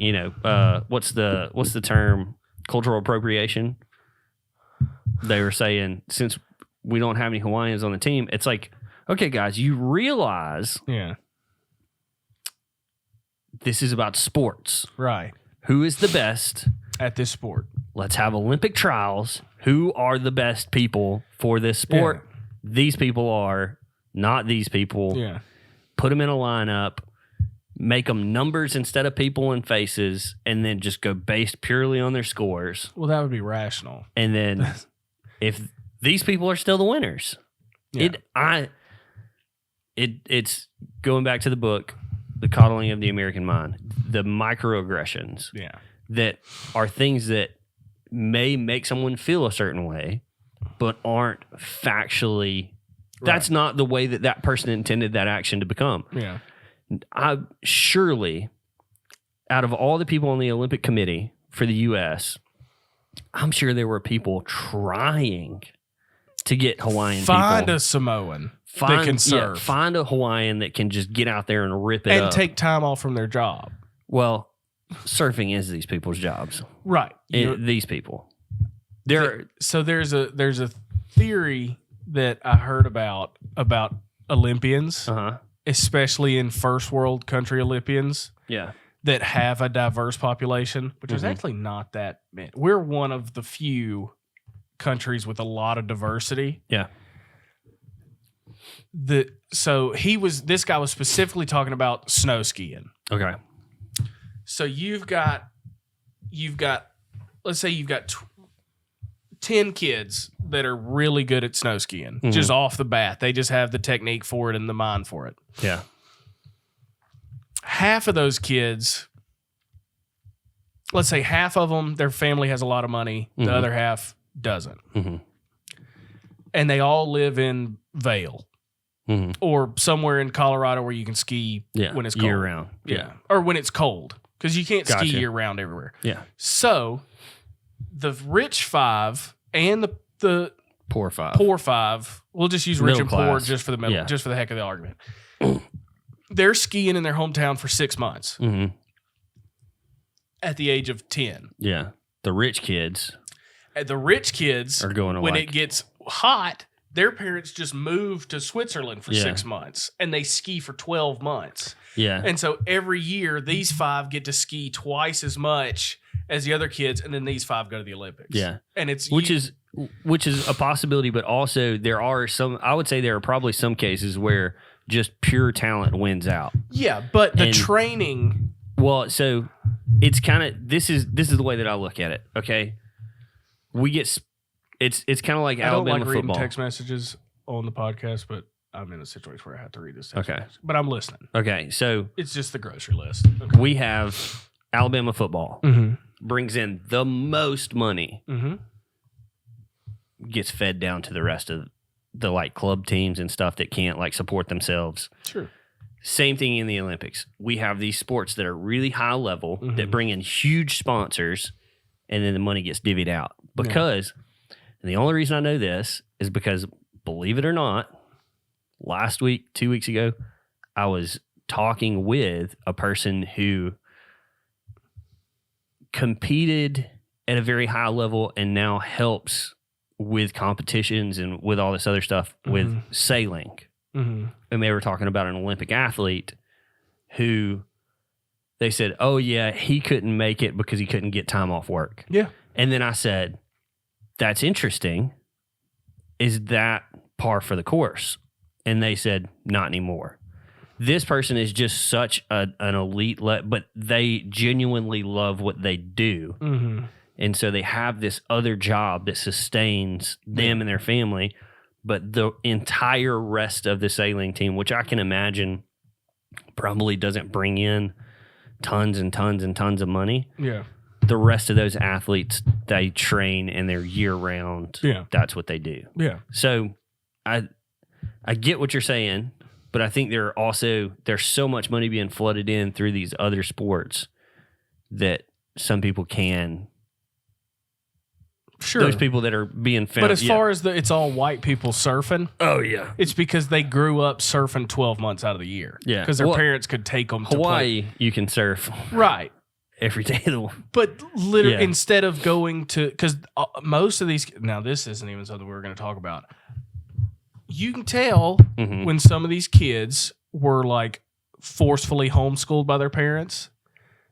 what's the term? Cultural appropriation. They were saying, since we don't have any Hawaiians on the team, it's like, okay, guys, you realize this is about sports. Right. Who is the best At this sport. Let's have Olympic trials. Who are the best people for this sport? Yeah. These people are, not these people. Yeah. Put them in a lineup, make them numbers instead of people and faces, and then just go based purely on their scores. Well, that would be rational. And then if these people are still the winners, Yeah. it's going back to the book, The Coddling of the American Mind, the microaggressions Yeah. that are things that may make someone feel a certain way, but aren't factually. That's not the way that person intended that action to become. Yeah. Surely, out of all the people on the Olympic Committee for the U.S., I'm sure there were people trying to get Hawaiian Find people. a Samoan that can surf. Find a Hawaiian that can just get out there and rip it up. And take time off from their job. Well, surfing is these people's jobs. Right. These people. So there's a theory that I heard about Olympians, especially in first world country Olympians, that have a diverse population, which is actually not that many. We're one of the few countries with a lot of diversity. Yeah. This guy was specifically talking about snow skiing. Okay. So you've got let's say you've got 10 kids that are really good at snow skiing, just off the bat. They just have the technique for it and the mind for it. Yeah. Half of those kids, let's say half of them, their family has a lot of money. The other half doesn't. And they all live in Vail or somewhere in Colorado where you can ski when it's cold. Year round. Yeah. Or when it's cold, because you can't ski year round everywhere. Yeah. So the rich 5 and the Poor 5. Poor 5, we'll just use rich Middle and poor class. just for the middle, just for the heck of the argument. They're skiing in their hometown for 6 months at the age of 10. Yeah. The rich kids The rich kids are going when away. it gets hot, their parents just move to Switzerland for 6 months and they ski for 12 months. Yeah. And so every year, these 5 get to ski twice as much as the other kids, and then these 5 go to the Olympics. Yeah. And it's which is a possibility, but also there are some, I would say there are probably some cases where just pure talent wins out. Yeah, but the training. Well, so it's kind of, this is the way that I look at it. Okay. We get, it's kind of like I don't Alabama like reading football. text messages on the podcast, but I'm in a situation where I have to read this. Okay. But I'm listening. Okay, so It's just the grocery list. Okay. we have Alabama football Mm-hmm. brings in the most money, Mm-hmm. gets fed down to the rest of the like club teams and stuff that can't like support themselves. Sure. Same thing in the Olympics. We have these sports that are really high level that bring in huge sponsors, and then the money gets divvied out. Because, and the only reason I know this is because, believe it or not, last week, 2 weeks ago, I was talking with a person who competed at a very high level and now helps with competitions and with all this other stuff with sailing. Mm-hmm. And they were talking about an Olympic athlete who they said, oh, yeah, he couldn't make it because he couldn't get time off work. Yeah. And then I said, that's interesting. Is that par for the course? And they said, not anymore. This person is just such an elite, but they genuinely love what they do. Mm-hmm. And so they have this other job that sustains them and their family. But the entire rest of the sailing team, which I can imagine probably doesn't bring in tons and tons and tons of money. Yeah. The rest of those athletes, they train and they're year round. Yeah. That's what they do. Yeah. So I get what you're saying, but I think there's so much money being flooded in through these other sports that some people can. Sure. Those people that are being found. But as far as it's all white people surfing, oh yeah, it's because they grew up surfing 12 months out of the year. Yeah. Because their parents could take them to Hawaii, you can surf Right. every day of the week. But literally, Yeah. instead of going to, because most of these, now this isn't even something we were going to talk about. You can tell when some of these kids were like forcefully homeschooled by their parents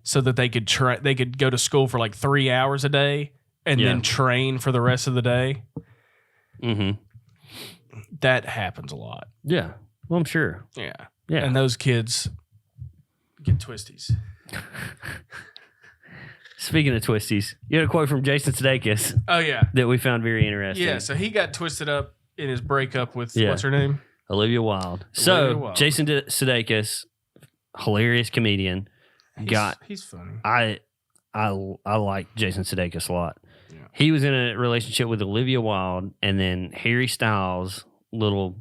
so that they could go to school for like 3 hours a day and then train for the rest of the day. Mm-hmm. That happens a lot. Yeah. Well, I'm sure. Yeah. Yeah. And those kids get twisties. Speaking of twisties, you had a quote from Jason Sudeikis Oh, yeah. that we found very interesting. Yeah. So he got twisted up in his breakup with, Yeah. what's her name? Olivia Wilde. Jason Sudeikis, hilarious comedian. He's funny. I like Jason Sudeikis a lot. Yeah. He was in a relationship with Olivia Wilde, and then Harry Styles, little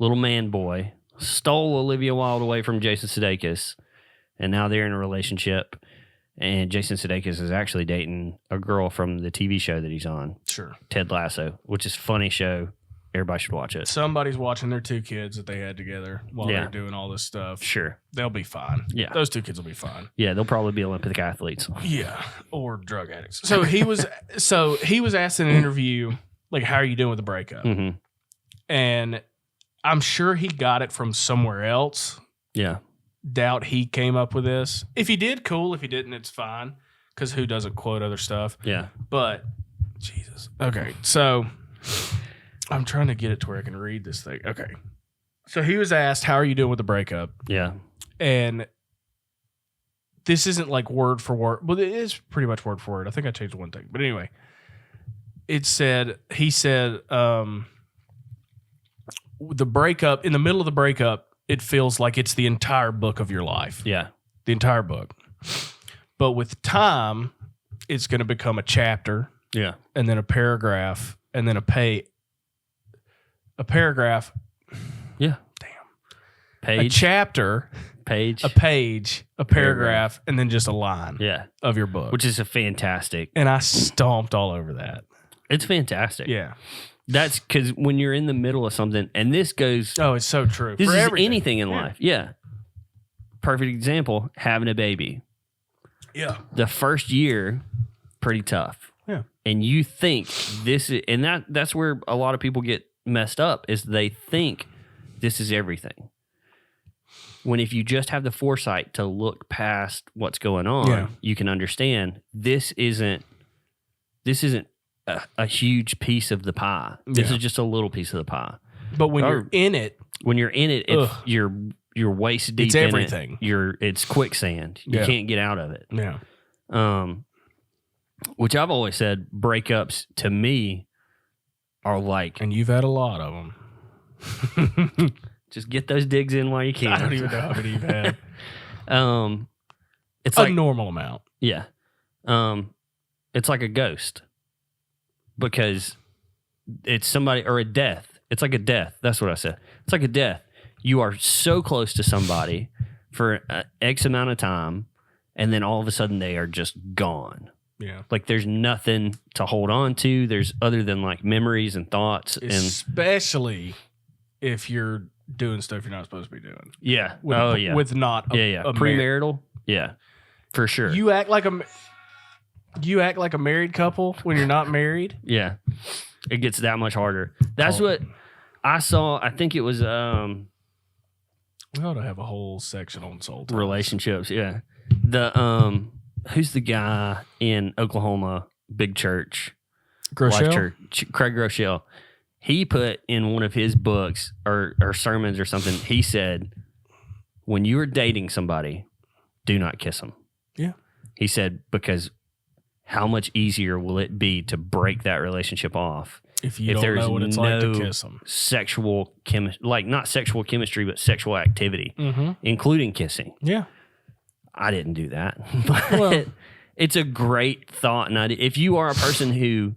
man boy, stole Olivia Wilde away from Jason Sudeikis, and now they're in a relationship. And Jason Sudeikis is actually dating a girl from the TV show that he's on, Sure. Ted Lasso, which is a funny show. Everybody should watch it. Somebody's watching their two kids that they had together while Yeah. they're doing all this stuff. Sure. They'll be fine. Yeah. Those two kids will be fine. Yeah, they'll probably be Olympic athletes. Yeah. Or drug addicts. So he was asked in an interview, like, how are you doing with the breakup? Mm-hmm. And I'm sure he got it from somewhere else. Yeah. Doubt he came up with this. If he did, cool. If he didn't, it's fine. Because who doesn't quote other stuff? Yeah. But, Jesus. Okay. So I'm trying to get it to where I can read this thing. Okay. So he was asked, how are you doing with the breakup? Yeah. And this isn't like word for word. Well, it is pretty much word for word. I think I changed one thing. But anyway, he said, the breakup, in the middle of the breakup, it feels like it's the entire book of your life. Yeah. The entire book. But with time, it's going to become a chapter. Yeah. And then a paragraph. And then a paragraph. Yeah. Damn. Page. A chapter. Page. A page. A paragraph. And then just a line. Yeah. Of your book. Which is a fantastic. And I stomped all over that. It's fantastic. Yeah. That's because when you're in the middle of something, and this goes. Oh, it's so true. This For is everything. anything in life. Yeah. Perfect example, having a baby. Yeah. The first year, pretty tough. Yeah. And you think this is, and that's where a lot of people get messed up, is they think this is everything. When if you just have the foresight to look past what's going on, you can understand this isn't a huge piece of the pie. This is just a little piece of the pie. But when you're in it, you're waist deep. It's everything. It's quicksand. You can't get out of it. Yeah. Which I've always said, breakups to me are like, and you've had a lot of them. Just get those digs in while you can. I don't even know how many you've had. It's A like normal amount. yeah, it's like a ghost because it's somebody or a death. It's like a death. That's what I said. It's like a death. You are so close to somebody for X amount of time, and then all of a sudden they are just gone. Yeah. Like there's nothing to hold on to. There's other than like memories and thoughts. Especially if you're doing stuff you're not supposed to be doing. Yeah. With, With not a, a premarital. Yeah. For sure. You act like a married couple when you're not married. Yeah. It gets that much harder. That's what I saw. I think it was we ought to have a whole section on soul ties. relationships. Yeah. The who's the guy in Oklahoma, big church, Groeschel? Life Church, Craig Groeschel. He put in one of his books or sermons or something. He said, when you are dating somebody, do not kiss them. Yeah. He said, because how much easier will it be to break that relationship off if you don't know what it's like to kiss them? Sexual chemistry, like not sexual chemistry, but sexual activity, including kissing. Yeah. I didn't do that. But it's a great thought and idea. If you are a person who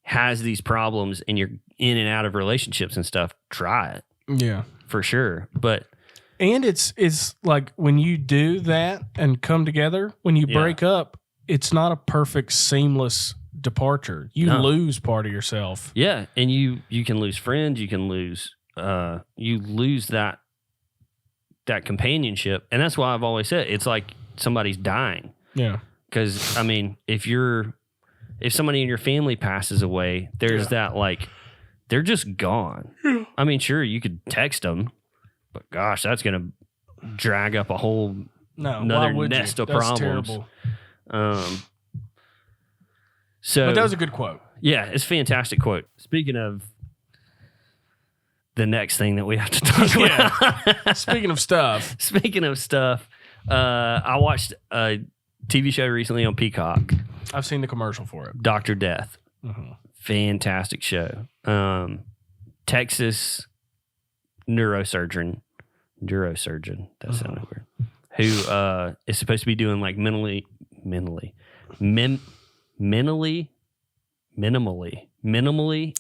has these problems and you're in and out of relationships and stuff, try it. Yeah. For sure. But and it's like when you do that and come together, when you break up, it's not a perfect seamless departure. You lose part of yourself. Yeah, and you can lose friends, you can lose that companionship. And that's why I've always said it's like somebody's dying. Yeah. Cuz I mean, if somebody in your family passes away, there's that like they're just gone. Yeah. I mean, sure, you could text them, but gosh, that's going to drag up a whole another nest of problems. Terrible. So, but that was a good quote. Yeah, it's a fantastic quote. Speaking of the next thing that we have to talk about. Speaking of stuff. I watched a TV show recently on Peacock. I've seen the commercial for it. Dr. Death. Fantastic show. Texas neurosurgeon, that sounded weird, who is supposed to be doing like minimally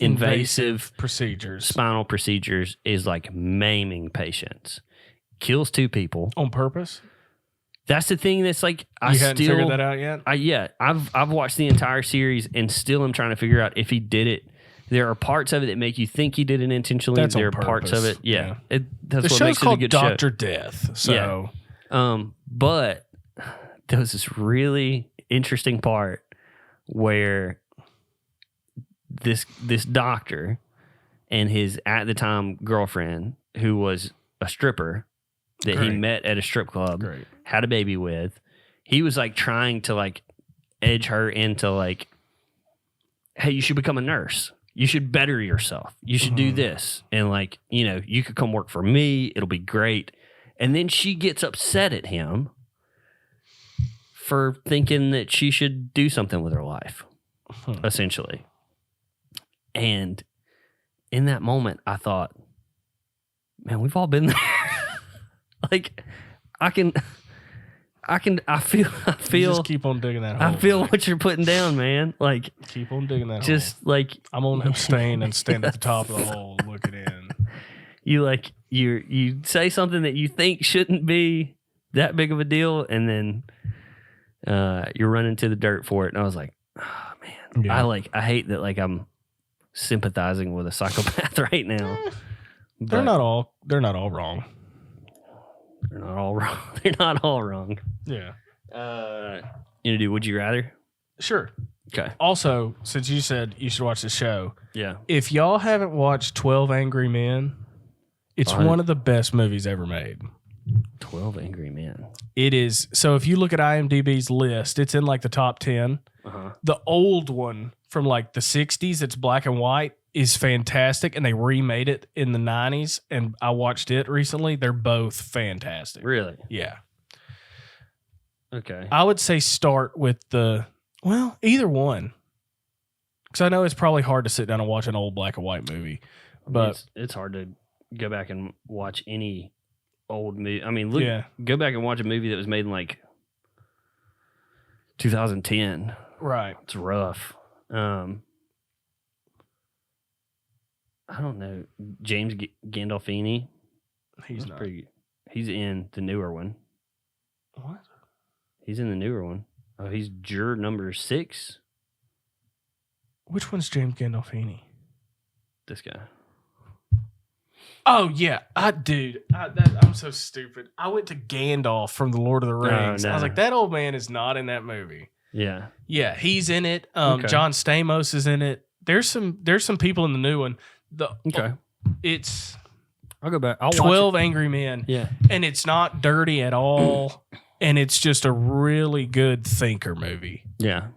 invasive procedures, spinal procedures, is like maiming patients, kills 2 people on purpose. That's the thing. That's like you hadn't figured that out yet. I've watched the entire series and still am trying to figure out if he did it. There are parts of it that make you think he did it intentionally. That's there on are parts of it, yeah. That's the what show's makes it a called good Dr. show. Death. So, but there was this really interesting part where this doctor and his at the time girlfriend, who was a stripper that he met at a strip club, had a baby with. He was like trying to like edge her into like, hey, you should become a nurse. You should better yourself. You should do this. And like, you could come work for me. It'll be great. And then she gets upset at him for thinking that she should do something with her life, essentially. And in that moment, I thought, man, we've all been there. Like, I feel. You just keep on digging that hole. I feel what you're putting down, man. Like, keep on digging that hole. Just like, I'm gonna abstain and stand at the top of the hole looking in. You say something that you think shouldn't be that big of a deal, and then you're running to the dirt for it. And I was like, oh man, yeah. I hate that. Like, I'm sympathizing with a psychopath right now. They're not all wrong. They're not all wrong. They're not all wrong. Yeah. You know, do Would You Rather? Sure. Okay. Also, since you said you should watch the show, yeah. If y'all haven't watched 12 Angry Men, it's one of the best movies ever made. 12 Angry Men. It is. So if you look at IMDb's list, it's in like the top 10. The old one from like the 60s, it's black and white, is fantastic, and they remade it in the 90s, and I watched it recently. They're both fantastic. Really? Yeah. Okay. I would say start with either one, because I know it's probably hard to sit down and watch an old black and white movie, but it's hard to go back and watch any old movie. I mean, go back and watch a movie that was made in like 2010. Right. It's rough. I don't know. James Gandolfini. He's not. pretty good. He's in the newer one. What? He's in the newer one. Oh, he's juror number 6. Which one's James Gandolfini? This guy. Oh, yeah. I'm so stupid. I went to Gandalf from The Lord of the Rings. no. I was like, that old man is not in that movie. Yeah. Yeah, he's in it. Okay. John Stamos is in it. There's some people in the new one. It's I'll go back. I'll 12 watch it. Angry Men. Yeah. And it's not dirty at all. And it's just a really good thinker movie. Yeah.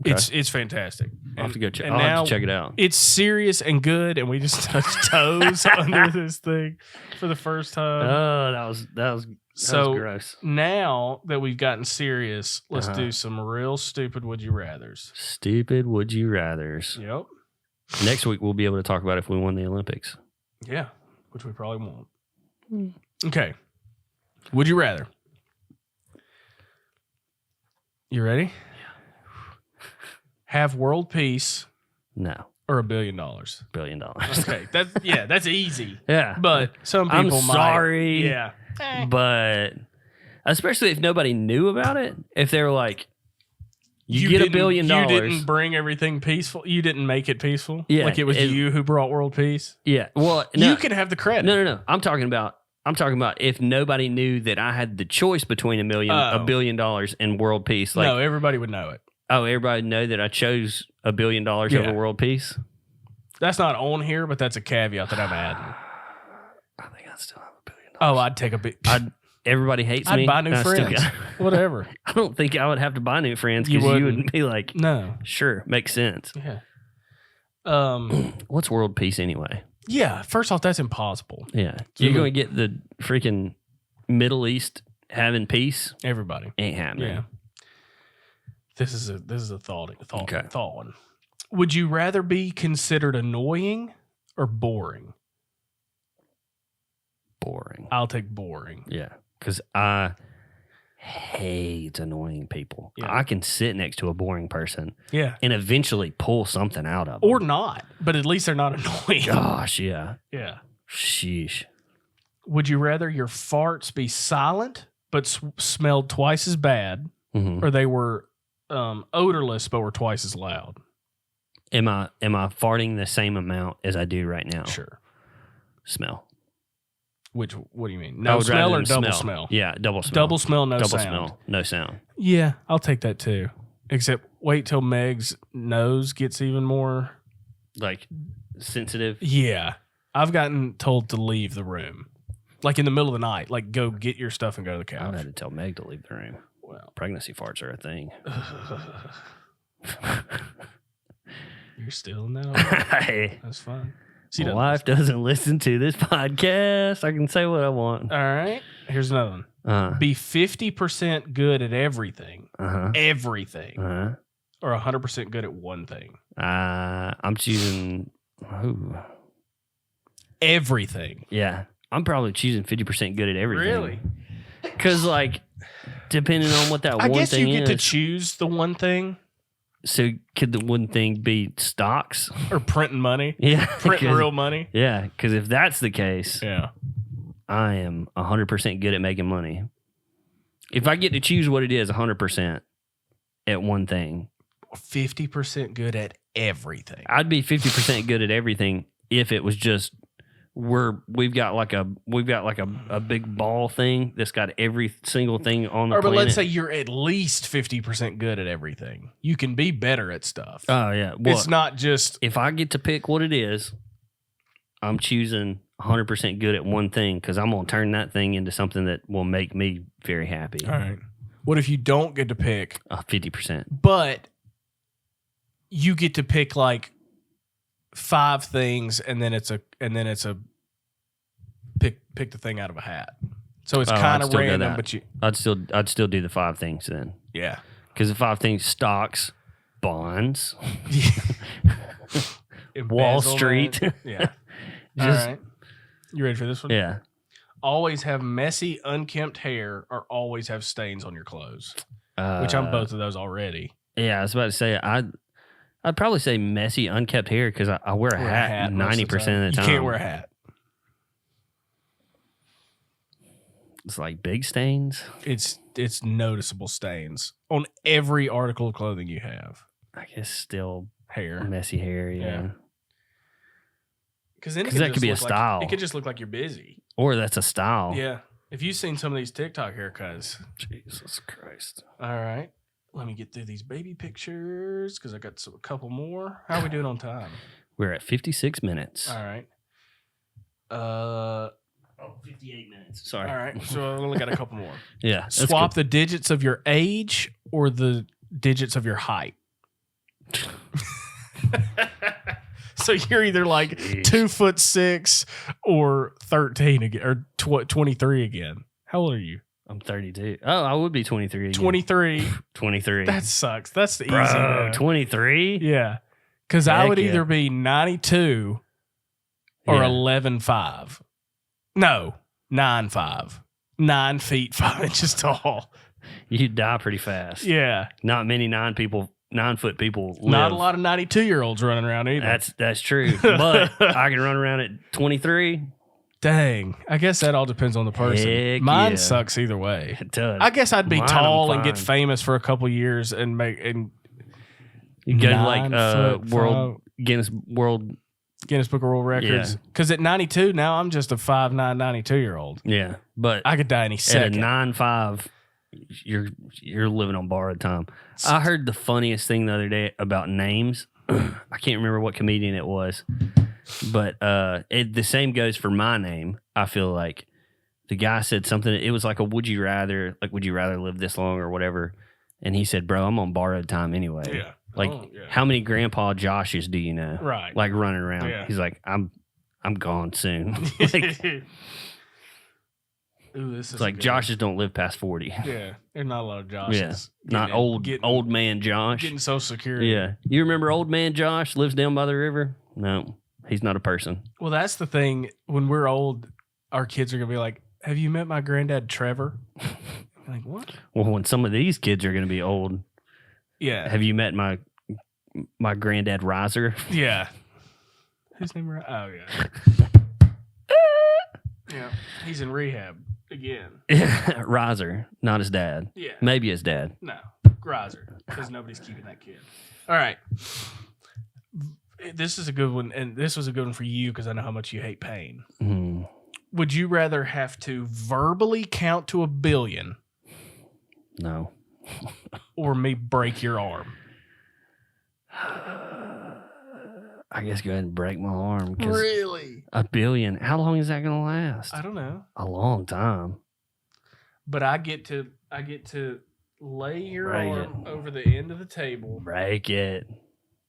Okay. It's fantastic. I'll have to go check. and I'll now have to check it out. It's serious and good, and we just touched toes under this thing for the first time. Oh, that was gross. Now that we've gotten serious, let's do some real stupid would you rathers. Stupid would you rathers. Yep. Next week we'll be able to talk about if we won the Olympics. Yeah, which we probably won't. Okay. Would you rather? You ready? Yeah. Have world peace No. or $1 billion? $1 billion. Okay, that's easy. Yeah. But some people I'm might. sorry. Yeah. But especially if nobody knew about it, if they were like, you get $1 billion. You didn't bring everything peaceful. You didn't make it peaceful. Yeah, Like it was you who brought world peace. Yeah. Well, no, you can have the credit. No. I'm talking about if nobody knew that I had the choice between $1 billion and world peace. Like, no, everybody would know it. Oh, everybody would know that I chose $1 billion over world peace. That's not on here, but that's a caveat that I'm adding. I think I still have $1 billion. Oh, I'd take a bit. Everybody hates me. I'd buy new friends. Whatever. I don't think I would have to buy new friends You because you wouldn't. would be like, No. sure, makes sense. Yeah. What's world peace anyway? Yeah. First off, that's impossible. Yeah. You're going to get the freaking Middle East having peace? Everybody. Ain't happening. Yeah. This is a thought one. Would you rather be considered annoying or boring? Boring. I'll take boring. Yeah. Because I hate annoying people. Yeah. I can sit next to a boring person Yeah. and eventually pull something out of them. Or not, but at least they're not annoying. Gosh, yeah. Yeah. Sheesh. Would you rather your farts be silent but smelled twice as bad, Mm-hmm. or they were odorless but were twice as loud? Am I farting the same amount as I do right now? Sure. Smell. What do you mean? I No would smell rather or than double smell? Yeah, double smell. Double smell, no double sound. smell, no sound. Yeah, I'll take that too. Except wait till Meg's nose gets even more. Like sensitive. Yeah. I've gotten told to leave the room. Like in the middle of the night. Like go get your stuff and go to the couch. I've had to tell Meg to leave the room. Well. Pregnancy farts are a thing. You're still in that? Hey, That's fine. my wife doesn't listen to this podcast. I can say what I want. All right. Here's another one. Be 50% good at everything. Everything. Or 100% good at one thing. I'm choosing Everything. Yeah. I'm probably choosing 50% good at everything. Really? Because, like, depending on what that I one guess thing you is. get to choose the one thing. So could the one thing be stocks? Or printing money. Yeah. Printing real money. Yeah. Because if that's the case, Yeah. I am 100% good at making money. If I get to choose what it is 100% at one thing, 50% good at everything. I'd be 50% good at everything if it was just we've got like a big ball thing that's got every single thing on the But planet. let's say you're at least 50% good at everything. You can be better at stuff. Oh yeah. Well, It's not just if I get to pick what it is, I'm choosing 100% good at one thing because I'm going to turn that thing into something that will make me very happy. all right. What if you don't get to pick, 50%. but you get to pick like 5 things and then it's a pick the thing out of a hat. So it's kind I'd of still go random, that. but you I'd still do the 5 things then. yeah. Because the 5 things: stocks, bonds, Wall Embezzlement. Street. Yeah. Just all right. You ready for this one? Yeah. Always have messy, unkempt hair, or always have stains on your clothes. Which I'm both of those already. Yeah, I was about to say I'd probably say messy, unkept hair because I wear a hat 90% of the time. You can't wear a hat. It's like big stains. It's noticeable stains on every article of clothing you have. I guess still Hair. messy hair, yeah. Because that could be a style. It could just look like you're busy. Or that's a style. Yeah. If you've seen some of these TikTok haircuts. Jesus Christ. All right. Let me get through these baby pictures because I got a couple more. How are we doing on time? We're at 56 minutes. All right. 58 minutes. Sorry. All right. So I only got a couple more. Yeah. Swap the digits of your age or the digits of your height. So you're either like 2'6" or 13 again, or 23 again. How old are you? I'm 32. Oh, I would be 23 again. 23. 23. That sucks. That's the easy Bro, one. 23? Yeah. Because I would Heck either yeah. be 92 or Yeah. 11'5". No, 9'5". 9 feet 5 inches tall. You'd die pretty fast. Yeah. Not many 9-foot people live. Not a lot of 92-year-olds running around either. That's true. But I can run around at 23. Dang. I guess that all depends on the person. Heck Mine yeah. sucks either way. It does. I guess I'd be Mine, tall I'm and get fine. famous for a couple years and You go to 9 like foot Guinness World. Guinness Book of World Records. Because at 92 now I'm just a 5'9", 92-year-old. Yeah, but I could die any at a second. 9'5", you're living on borrowed time. I heard the funniest thing the other day about names. I can't remember what comedian it was, but the same goes for my name. I feel like the guy said something. It was like a would you rather live this long or whatever, and he said, "Bro, I'm on borrowed time anyway." Yeah. Like, how many Grandpa Joshes do you know? Right. Like running around. Yeah. He's like, I'm gone soon. Like, Ooh, this is it's like good. Joshes don't live past 40. Yeah, there's not a lot of Joshes. Yeah, not old man Josh. Getting Social Security. Yeah, you remember old man Josh lives down by the river? No, he's not a person. Well, that's the thing. When we're old, our kids are gonna be like, "Have you met my granddad Trevor?" I'm like, what? Well, when some of these kids are going to be old, Yeah. have you met my granddad Riser? Yeah. His name? Oh yeah. Yeah. He's in rehab again. Riser, not his dad. Yeah. Maybe his dad. No, Griser, because nobody's keeping that kid. All right. This is a good one, and this was a good one for you because I know how much you hate pain. Mm. Would you rather have to verbally count to 1 billion No. or me break your arm? I guess go ahead and break my arm. 'Cause Really? 1 billion. How long is that going to last? I don't know. A long time. But I get to lay your Break arm over the end of the table Break it.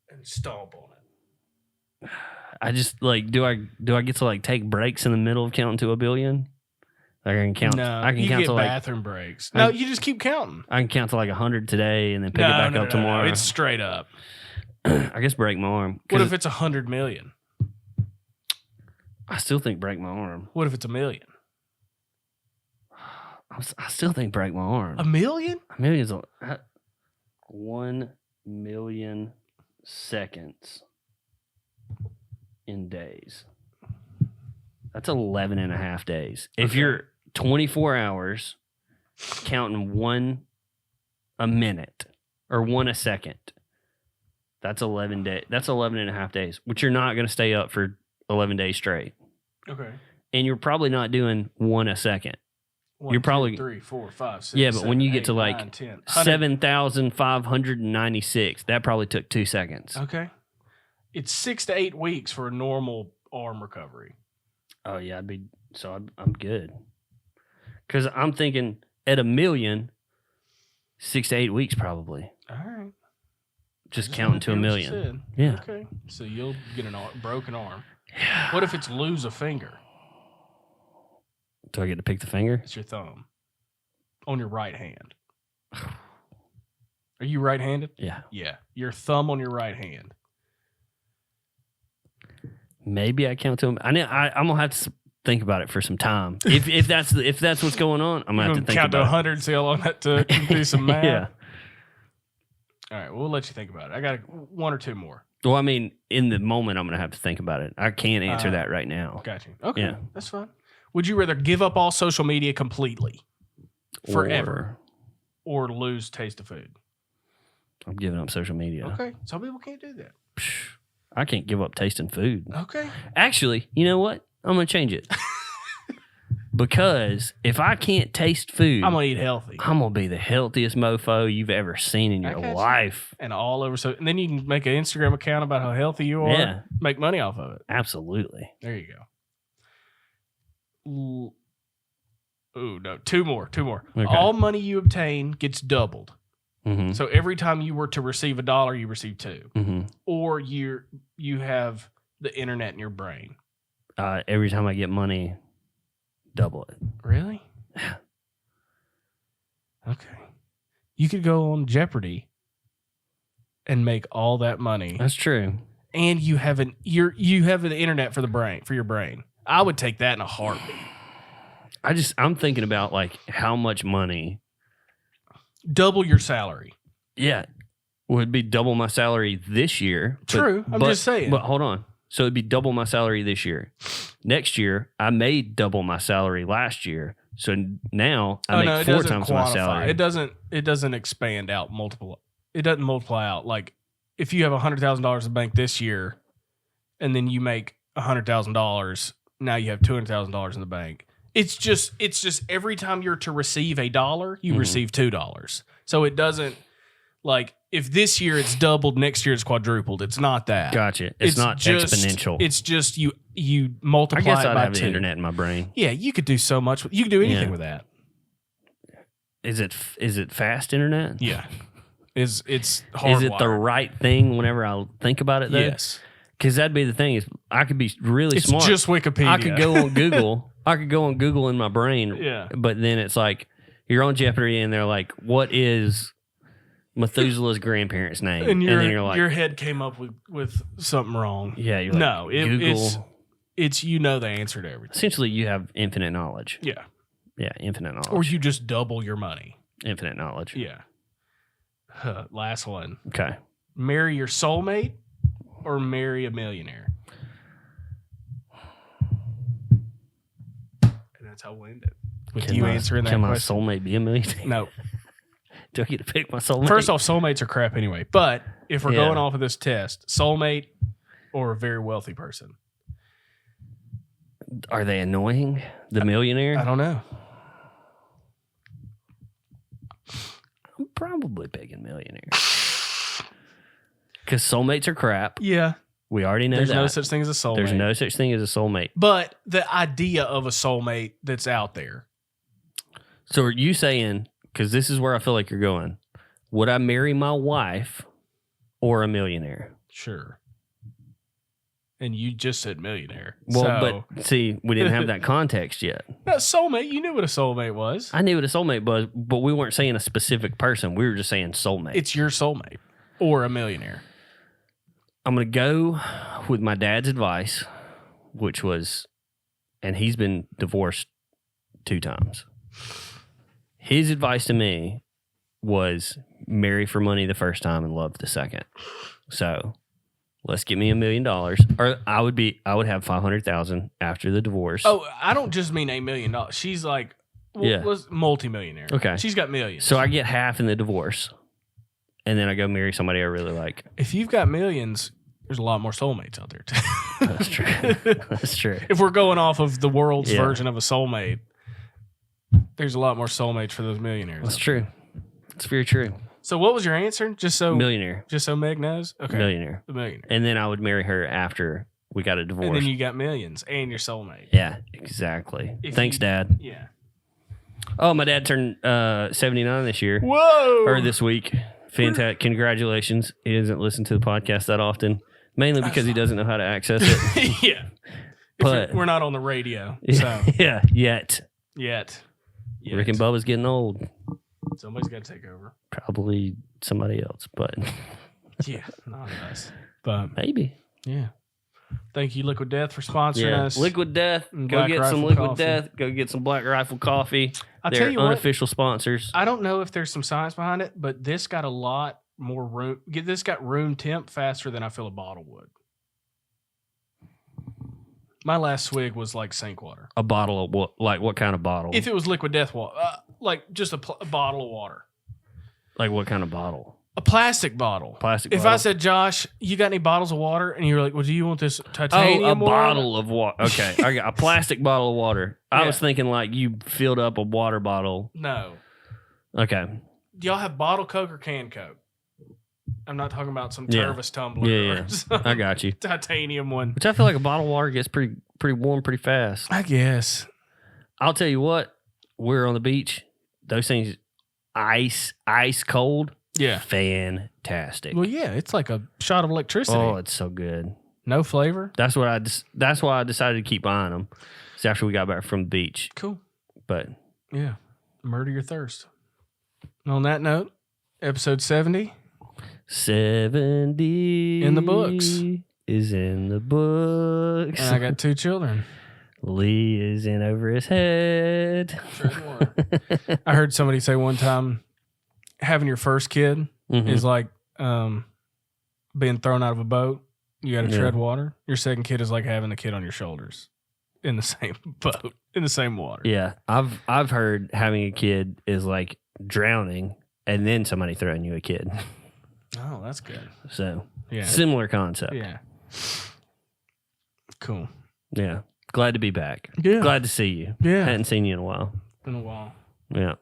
and stomp on it. I just like do I get to like take breaks in the middle of counting to 1 billion? I can count. No, I can you count get to like bathroom breaks. No, you just keep counting. I can count to like 100 today and then pick it back up tomorrow. No, it's straight up. I guess break my arm. What if it's 100 million? I still think break my arm. What if it's 1 million? I still think break my arm. 1 million? 1 million is 1 million seconds in days. That's 11 and a half days. If you're 24 hours counting 1 a minute or 1 a second, that's 11 days. That's 11 and a half days, which you're not going to stay up for 11 days straight. Okay. And you're probably not doing 1 a second. 1, You're probably 3, 4, 5, 6. Yeah, but when you get 8, to like 9, 10, 7,596, that probably took 2 seconds. Okay. It's 6 to 8 weeks for a normal arm recovery. Oh yeah, I'm good. Because I'm thinking at 1 million, 6 to 8 weeks probably. All right. Just counting to 1 million. Yeah. Okay. So you'll get a broken arm. What if it's lose a finger? Do I get to pick the finger? It's your thumb on your right hand. Are you right-handed? Yeah. Yeah. Your thumb on your right hand. Maybe I count to him. I'm gonna have to think about it for some time. If that's what's going on, I'm gonna have to think count to about 100 and see how long that took. Do some math. Yeah. All right, we'll let you think about it. I got one or two more. Well, I mean, in the moment, I'm gonna have to think about it. I can't answer that right now. Got you. Okay, Yeah. that's fine. Would you rather give up all social media completely, forever, or lose taste of food? I'm giving up social media. Okay, some people can't do that. I can't give up tasting food. Okay. Actually, you know what? I'm gonna change it. Because if I can't taste food, I'm gonna eat healthy. I'm gonna be the healthiest mofo you've ever seen in your life. And all over. So, and then you can make an Instagram account about how healthy you are. Yeah. Make money off of it. Absolutely. There you go. Ooh, no. Two more. Okay. All money you obtain gets doubled. Mm-hmm. So every time you were to receive $1, you receive $2. Mm-hmm. Or you have the internet in your brain. Every time I get money, double it. Really? Okay. You could go on Jeopardy and make all that money. That's true. And you have an internet for your brain. I would take that in a heartbeat. I'm thinking about like how much money. Double your salary. Yeah. Would be double my salary this year. True. I'm just saying. But hold on. So it'd be double my salary this year. Next year, I made double my salary last year. So now I make 4 times my salary. It doesn't expand out It doesn't multiply out. Like if you have $100,000 in the bank this year and then you make $100,000, now you have $200,000 in the bank. It's just every time you're to receive $1, you receive $2. So it doesn't, like, if this year it's doubled, next year it's quadrupled. It's not that. Gotcha. It's not just exponential. It's just you multiply I guess it I'd by have 2. the internet in my brain. Yeah, you could do so much. You could do anything with that. Is it fast internet? Yeah. It's hardwired. Is it the right thing whenever I think about it, though? Yes. Because that'd be the thing is I could be really It's smart. just Wikipedia. I could go on Google. In my brain. Yeah. But then it's like you're on Jeopardy and they're like, what is Methuselah's grandparents' name? And then you're like, your head came up with something wrong. yeah, you're like, No, Google. it's the answer to everything. Essentially, you have infinite knowledge. Yeah. Yeah, infinite knowledge. Or you just double your money. Infinite knowledge. Yeah. Last one. Okay. Marry your soulmate or marry a millionaire? And that's how we'll end it. With you answering that question. Can my question. soulmate be a millionaire? No. Do I get to pick my soulmate? First off, soulmates are crap anyway. But if we're Yeah. going off of this test, soulmate or a very wealthy person? Are they annoying? The millionaire? I don't know. I'm probably picking millionaire. Because soulmates are crap. Yeah. We already know There's that. no such thing as a soulmate. There's no such thing as a soulmate. But the idea of a soulmate that's out there. So are you saying, because this is where I feel like you're going, would I marry my wife or a millionaire? Sure. And you just said millionaire. Well, but see, we didn't have that context yet. No, soulmate. You knew what a soulmate was. I knew what a soulmate was, but we weren't saying a specific person. We were just saying soulmate. It's your soulmate or a millionaire. I'm going to go with my dad's advice, which was, and he's been divorced 2 times. His advice to me was marry for money the first time and love the second. So let's get me $1 million, or I would have 500,000 after the divorce. Oh, I don't just mean $1 million. She's like, was multimillionaire. Okay. She's got millions. So I get half in the divorce, and then I go marry somebody I really like. If you've got millions, there's a lot more soulmates out there too. That's true. That's true. If we're going off of the world's version of a soulmate, there's a lot more soulmates for those millionaires. That's true. It's very true. So what was your answer? Just so Millionaire. Just so Meg knows? Okay. Millionaire. The millionaire. And then I would marry her after we got a divorce. And then you got millions and your soulmate. Yeah, exactly. Thanks, Dad. Yeah. Oh, my dad turned 79 this year. Whoa! Or this week. Fantastic. Congratulations. He doesn't listen to the podcast that often, mainly because he doesn't know how to access it. Yeah. But we're not on the radio. So yeah, yet. Rick and Bubba's getting old. Somebody's got to take over. Probably somebody else, but Yeah, not us. But maybe. yeah. Thank you, Liquid Death, for sponsoring us. Liquid Death. And Go Black get some Rifle Liquid Coffee. Death. Go get some Black Rifle Coffee. I'll They're tell you what, unofficial sponsors. I don't know if there's some science behind it, but this got a lot more room. This got room temp faster than I feel a bottle would. My last swig was like sink water. A bottle of what? Like what kind of bottle? If it was Liquid Death water, like just a bottle of water. Like what kind of bottle? A plastic bottle. Plastic If bottle? I said, Josh, you got any bottles of water? And you were like, well, do you want this titanium a water? bottle of water. Okay, I got a plastic bottle of water. I was thinking like you filled up a water bottle. No. Okay. Do y'all have bottle Coke or can Coke? I'm not talking about some Yeah. Tervis tumbler Yeah. or some I got you. titanium one. Which I feel like a bottle of water gets pretty warm pretty fast. I guess. I'll tell you what. We're on the beach. Those things, ice cold. Yeah. Fantastic. Well, yeah, it's like a shot of electricity. Oh, it's so good. No flavor. That's why I decided to keep buying them. It's after we got back from the beach. Cool. But Yeah. Murder your thirst. And on that note, episode 70. 70 In the books. Is in the books. And I got 2 children. Lee is in over his head. I heard somebody say one time, having your first kid Mhm. is like being thrown out of a boat. You got to tread water. Your second kid is like having the kid on your shoulders in the same boat, in the same water. Yeah, I've heard having a kid is like drowning and then somebody throwing you a kid. Oh, that's good. So Yeah. similar concept. Yeah. Cool. Yeah. Glad to be back. Yeah. Glad to see you. Yeah. Hadn't seen you in a while. Been a while. Yeah.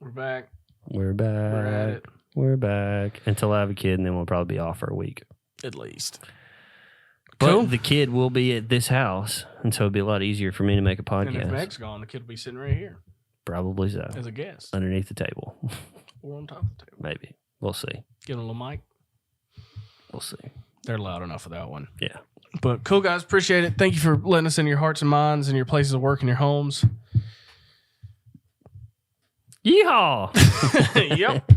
We're back. We're back. We're at it. We're back until I have a kid, and then we'll probably be off for a week. At least. But Cool. the kid will be at this house, and so it'll be a lot easier for me to make a And if podcast. Meg's gone, the kid will be sitting right here Probably so. as a guest. Underneath the table. Or on top of the table. Maybe. We'll see. Give him a little mic. We'll see. They're loud enough for that one. Yeah. But cool, guys. Appreciate it. Thank you for letting us into your hearts and minds and your places of work and your homes. Yeehaw! Yep.